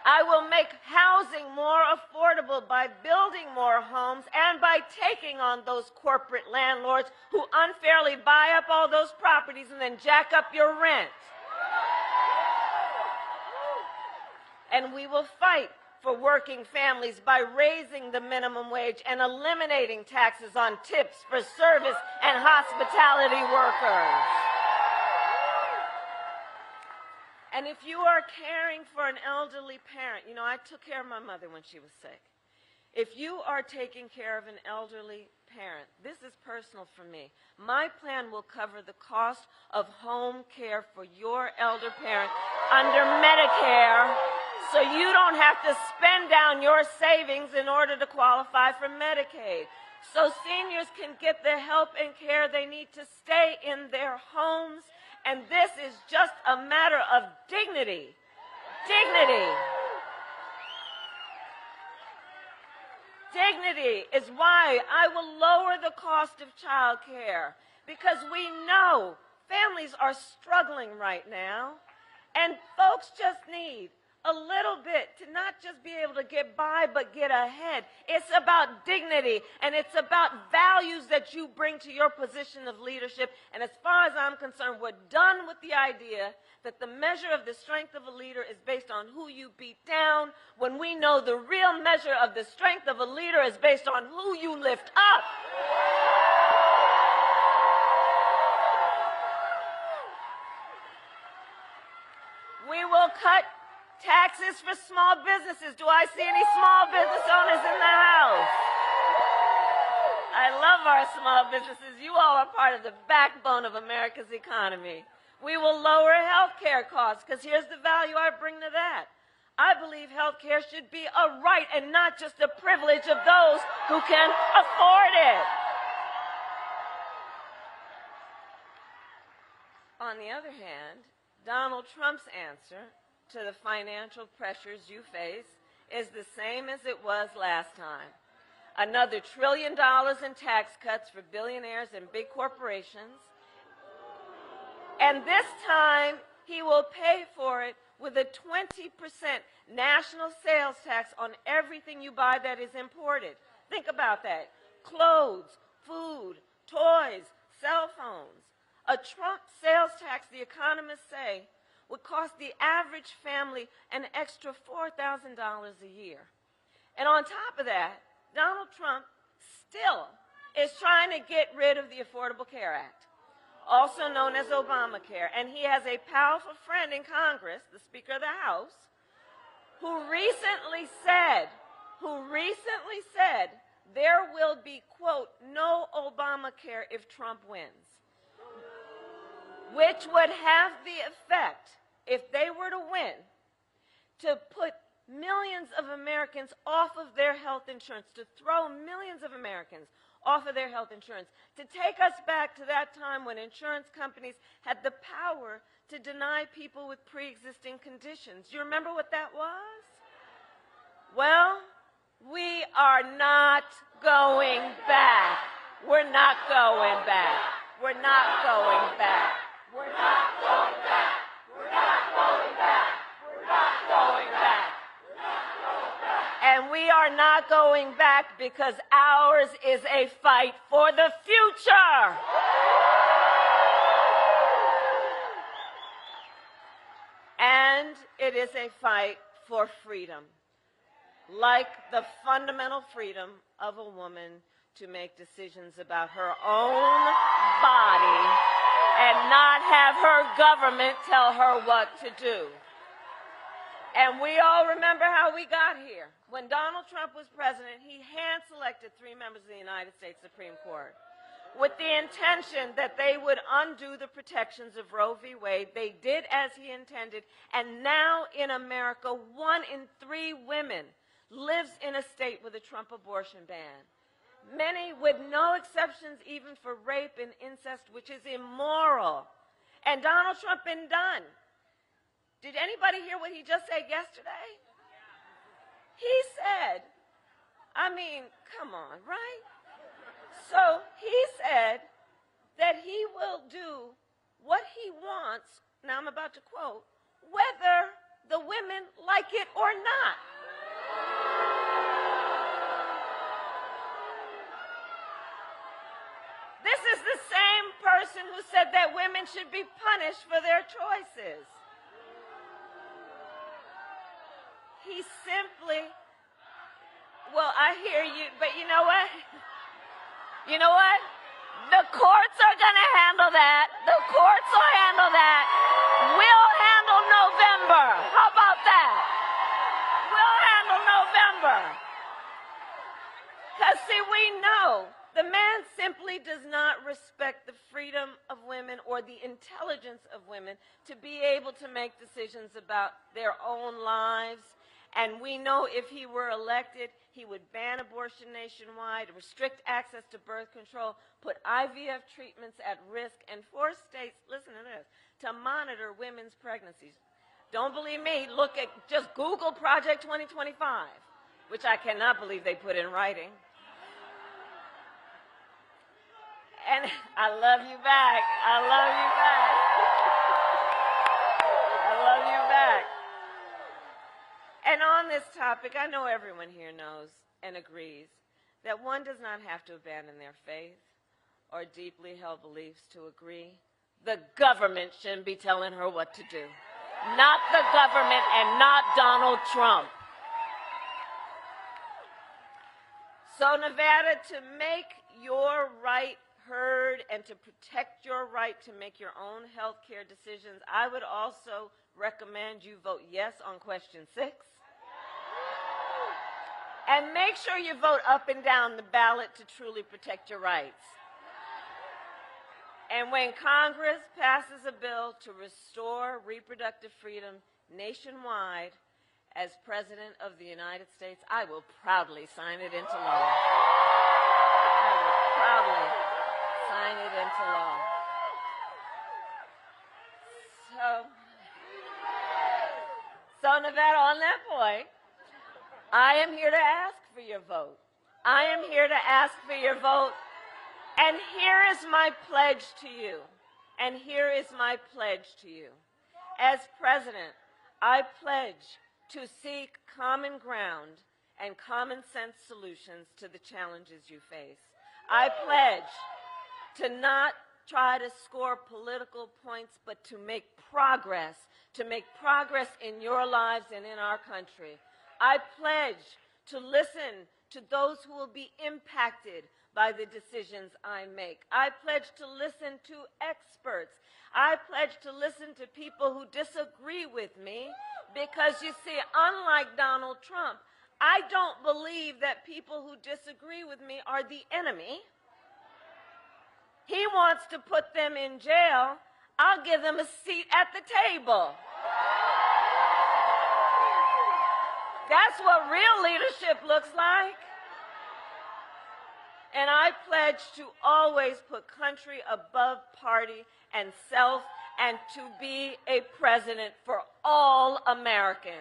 I will make housing more affordable by building more homes and by taking on those corporate landlords who unfairly buy up all those properties and then jack up your rent. And we will fight for working families by raising the minimum wage and eliminating taxes on tips for service and hospitality workers. And if you are caring for an elderly parent, you know, I took care of my mother when she was sick. If you are taking care of an elderly parent, this is personal for me. My plan will cover the cost of home care for your elder parent under Medicare, so you don't have to spend down your savings in order to qualify for Medicaid. So seniors can get the help and care they need to stay in their homes. And this is just a matter of dignity. Dignity. Dignity is why I will lower the cost of child care, because we know families are struggling right now, and folks just need a little bit to not just be able to get by, but get ahead. It's about dignity, and it's about values that you bring to your position of leadership. And as far as I'm concerned, we're done with the idea that the measure of the strength of a leader is based on who you beat down, when we know the real measure of the strength of a leader is based on who you lift up. We will cut taxes for small businesses. Do I see any small business owners in the house? I love our small businesses. You all are part of the backbone of America's economy. We will lower health care costs, because here's the value I bring to that. I believe health care should be a right and not just a privilege of those who can afford it. On the other hand, Donald Trump's answer to the financial pressures you face is the same as it was last time. Another $1 trillion in tax cuts for billionaires and big corporations. And this time, he will pay for it with a 20% national sales tax on everything you buy that is imported. Think about that. Clothes, food, toys, cell phones. A Trump sales tax, the economists say, would cost the average family an extra $4,000 a year. And on top of that, Donald Trump still is trying to get rid of the Affordable Care Act, also known as Obamacare. And he has a powerful friend in Congress, the Speaker of the House, who recently said there will be, quote, no Obamacare if Trump wins, which would have the effect, if they were to win, to put millions of Americans off of their health insurance, to throw millions of Americans off of their health insurance, to take us back to that time when insurance companies had the power to deny people with pre-existing conditions. You remember what that was? Well, we are not going back. We're not going back. We're not going back. We're not going back. We're not going back. We're not going back. And we are not going back because ours is a fight for the future. And it is a fight for freedom, like the fundamental freedom of a woman to make decisions about her own body and not have her government tell her what to do. And we all remember how we got here. When Donald Trump was president, he hand-selected 3 members of the United States Supreme Court with the intention that they would undo the protections of Roe v. Wade. They did as he intended, and now in America, 1 in 3 women lives in a state with a Trump abortion ban. Many with no exceptions even for rape and incest, which is immoral. And Donald Trump been done. Did anybody hear what he just said yesterday? He said, I mean, come on, right? So he said that he will do what he wants, now I'm about to quote, whether the women like it or not. This is the same person who said that women should be punished for their choices. He simply, well, I hear you, but you know what? You know what? The courts are going to handle that. The courts will handle that. We'll handle November. How about that? We'll handle November. Because, see, we know the man simply does not respect the freedom of women or the intelligence of women to be able to make decisions about their own lives. And we know if he were elected, he would ban abortion nationwide, restrict access to birth control, put IVF treatments at risk, and force states, listen to this, to monitor women's pregnancies. Don't believe me? Look at, just Google Project 2025, which I cannot believe they put in writing. And I love you back. I love you back. I love you back. And on this topic, I know everyone here knows and agrees that one does not have to abandon their faith or deeply held beliefs to agree. The government shouldn't be telling her what to do. Not the government and not Donald Trump. So Nevada, to make your right heard and to protect your right to make your own health care decisions, I would also recommend you vote yes on question 6. And make sure you vote up and down the ballot to truly protect your rights. And when Congress passes a bill to restore reproductive freedom nationwide, as President of the United States, I will proudly sign it into law. I will proudly sign it into law. So Nevada, on that point, I am here to ask for your vote. I am here to ask for your vote. And here is my pledge to you. And here is my pledge to you. As president, I pledge to seek common ground and common sense solutions to the challenges you face. I pledge to not try to score political points, but to make progress in your lives and in our country. I pledge to listen to those who will be impacted by the decisions I make. I pledge to listen to experts. I pledge to listen to people who disagree with me because, you see, unlike Donald Trump, I don't believe that people who disagree with me are the enemy. He wants to put them in jail. I'll give them a seat at the table. That's what real leadership looks like. And I pledge to always put country above party and self, and to be a president for all Americans.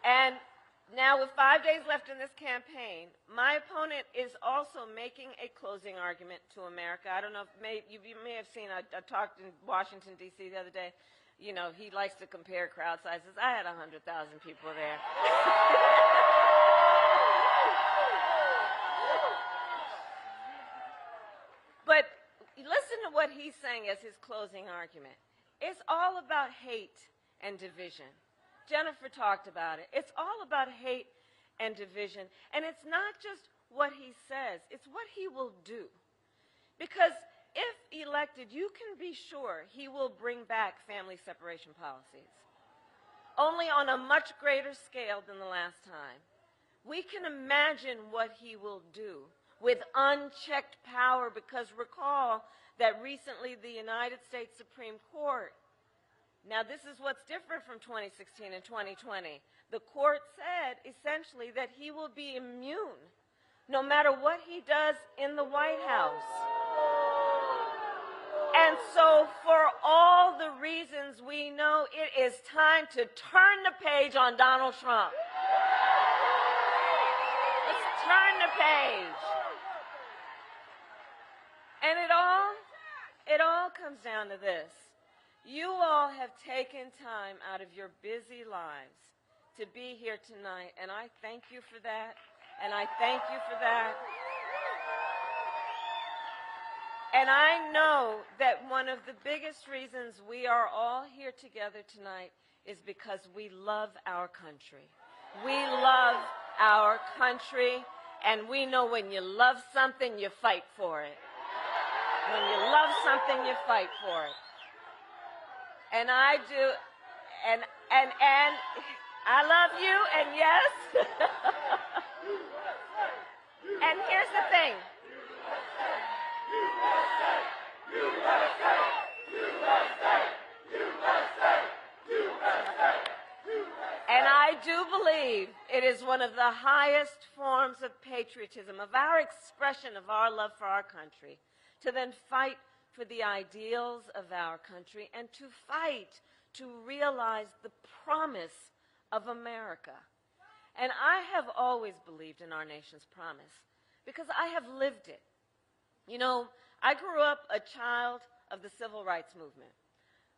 And now, with 5 days left in this campaign, my opponent is also making a closing argument to America. I don't know if you may have seen, I talked in Washington, D.C. the other day. You know, he likes to compare crowd sizes. I had 100,000 people there. But listen to what he's saying as his closing argument. It's all about hate and division. Jennifer talked about it. It's all about hate and division. And it's not just what he says. It's what he will do. Because if elected, you can be sure he will bring back family separation policies, only on a much greater scale than the last time. We can imagine what he will do with unchecked power, because recall that recently the United States Supreme Court, now this is what's different from 2016 and 2020, the court said essentially that he will be immune no matter what he does in the White House. And so for all the reasons we know, it is time to turn the page on Donald Trump. Let's turn the page. And it all comes down to this. You all have taken time out of your busy lives to be here tonight, and I thank you for that, and I thank you for that. And I know that one of the biggest reasons we are all here together tonight is because we love our country. We love our country, and we know when you love something, you fight for it. When you love something, you fight for it. And I do, and I love you, and yes. And here's the thing. And I do believe it is one of the highest forms of patriotism, of our expression of our love for our country, to then fight for the ideals of our country and to fight to realize the promise of America. And I have always believed in our nation's promise because I have lived it. You know, I grew up a child of the civil rights movement.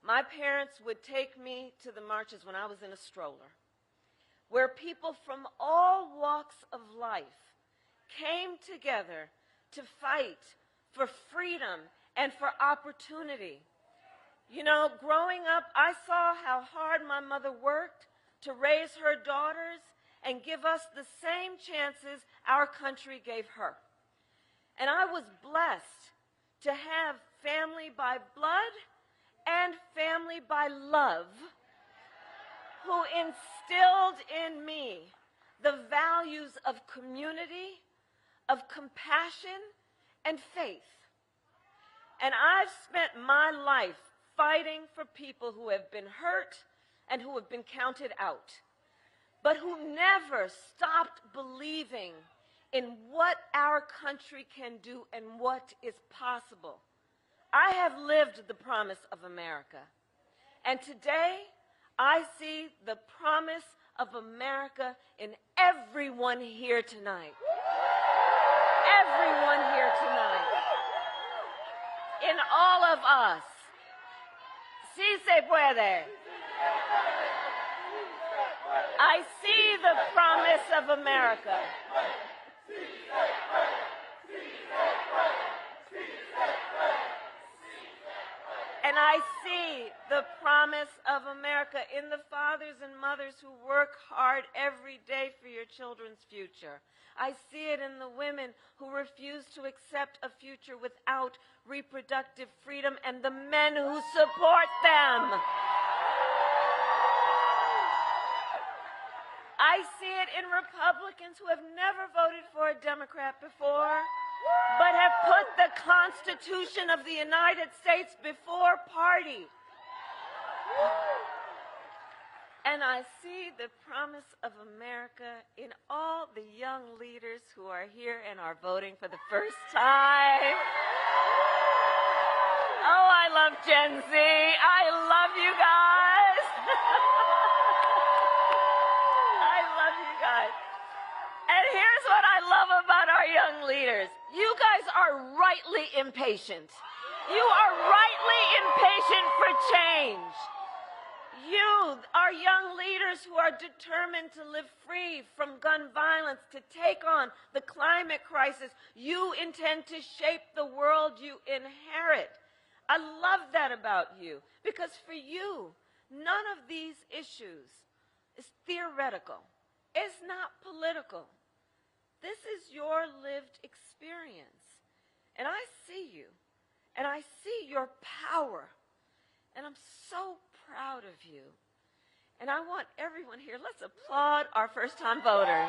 My parents would take me to the marches when I was in a stroller, where people from all walks of life came together to fight for freedom and for opportunity. You know, growing up, I saw how hard my mother worked to raise her daughters and give us the same chances our country gave her. And I was blessed to have family by blood and family by love who instilled in me the values of community, of compassion, and faith. And I've spent my life fighting for people who have been hurt and who have been counted out, but who never stopped believing in what our country can do and what is possible. I have lived the promise of America. And today, I see the promise of America in everyone here tonight. Everyone here tonight. In all of us. Sí se puede. I see the promise of America. And I see the promise of America in the fathers and mothers who work hard every day for your children's future. I see it in the women who refuse to accept a future without reproductive freedom and the men who support them. I see it in Republicans who have never voted for a Democrat before, but have put the Constitution of the United States before party. And I see the promise of America in all the young leaders who are here and are voting for the first time. Oh, I love Gen Z. I love you guys. I love you guys. And here's what I love about our young leaders. You guys are rightly impatient. You are rightly impatient for change. You, our young leaders who are determined to live free from gun violence, to take on the climate crisis, you intend to shape the world you inherit. I love that about you, because for you, none of these issues is theoretical. It's not political. This is your lived experience. And I see you. And I see your power. And I'm so proud of you. And I want everyone here, let's applaud our first-time voters.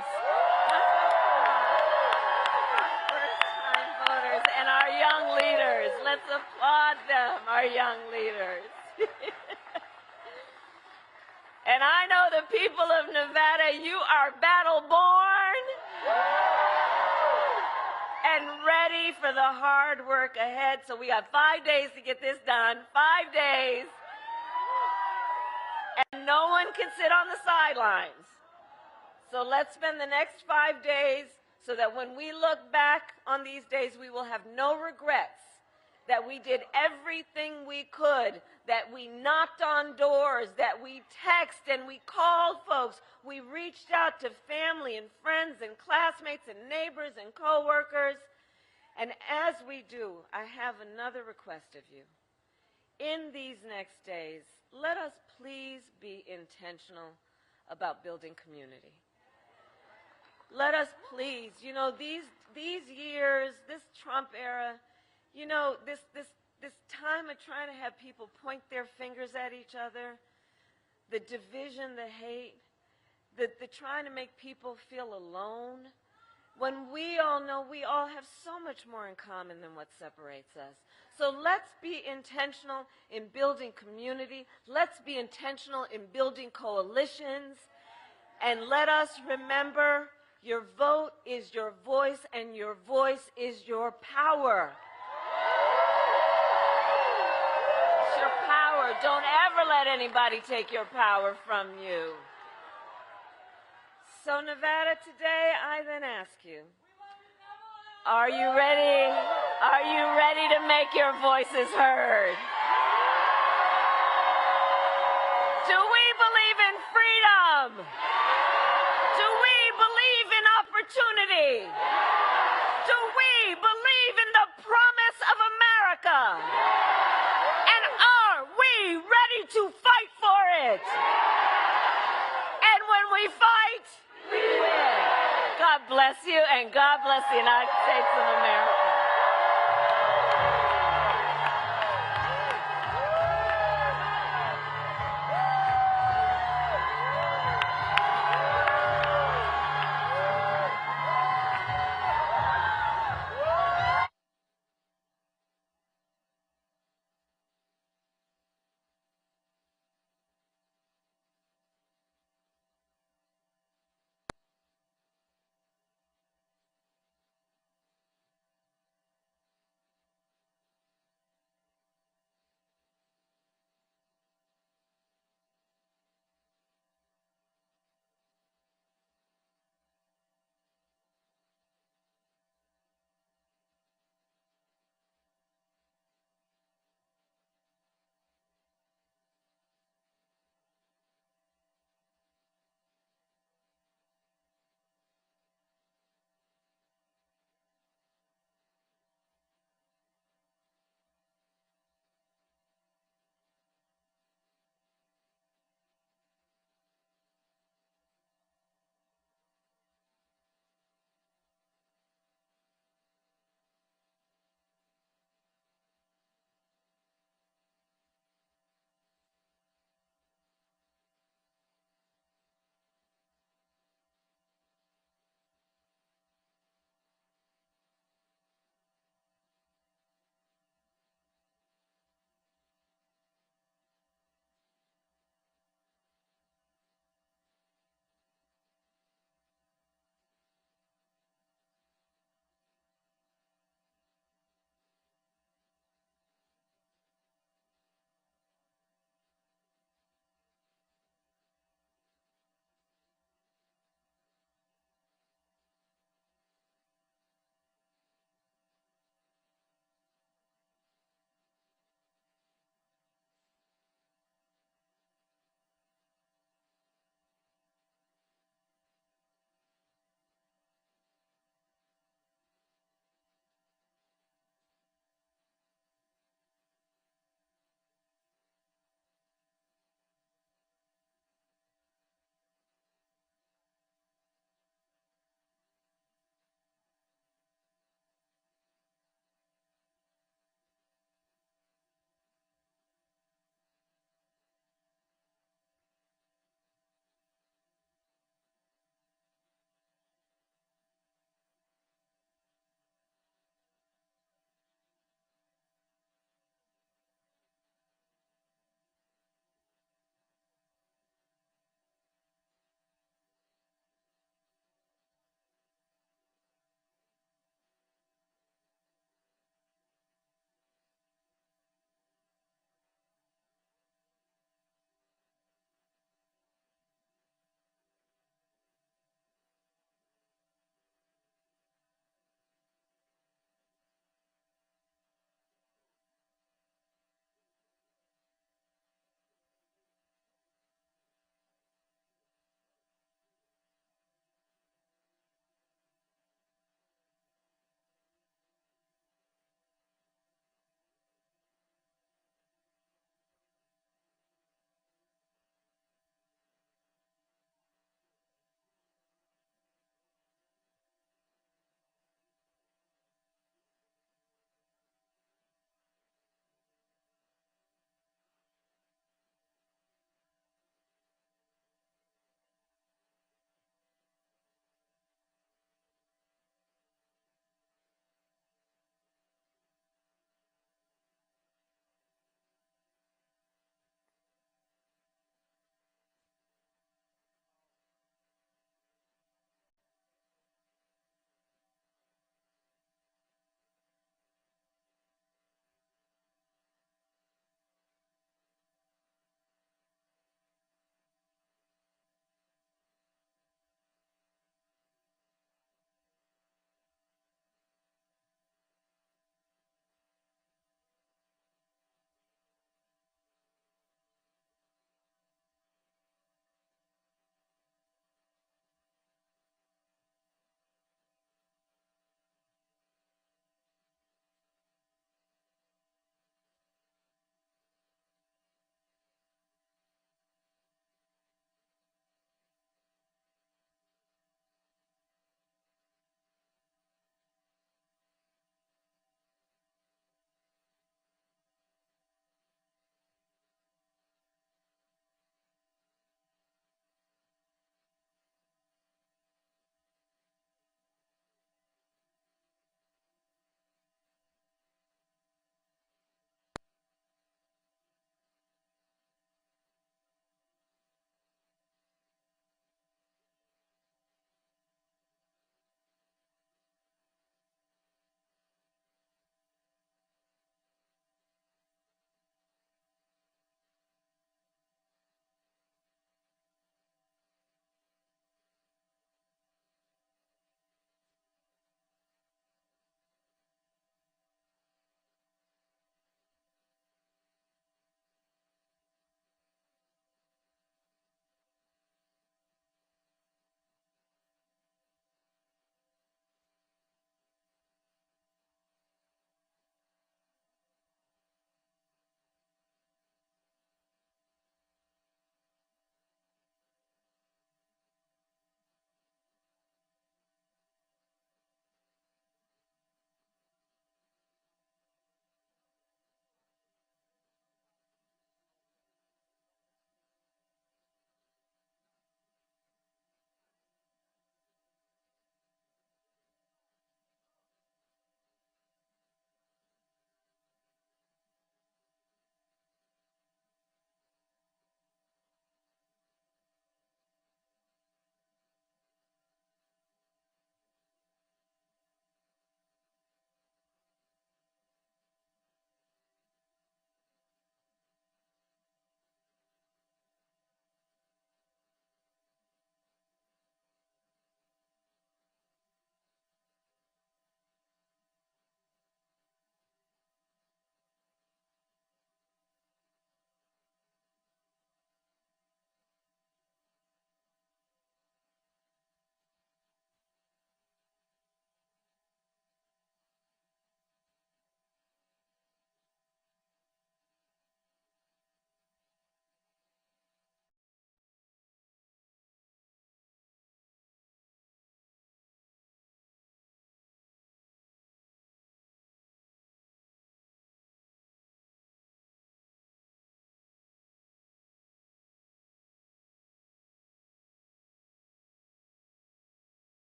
First-time voters and our young leaders. Let's applaud them, our young leaders. And I know the people of Nevada, you are battle-born and ready for the hard work ahead. So we got 5 days to get this done, 5 days. And no one can sit on the sidelines. So let's spend the next 5 days so that when we look back on these days, we will have no regrets that we did everything we could, that we knocked on doors, that we texted and we called folks. We reached out to family and friends and classmates and neighbors and coworkers. And as we do, I have another request of you. In these next days, let us please be intentional about building community. Let us please, these years, this Trump era, this time of trying to have people point their fingers at each other, the division, the hate, the trying to make people feel alone, when we all know we all have so much more in common than what separates us. So let's be intentional in building community. Let's be intentional in building coalitions. And let us remember, your vote is your voice, and your voice is your power. It's your power. Don't ever let anybody take your power from you. So Nevada, today I then ask you, are you ready? Are you ready to make your voices heard? Do we believe in freedom? Do we believe in opportunity? Do we believe in the promise of America? And are we ready to fight for it? And when we fight, we win. God bless you, and God bless the United States of America.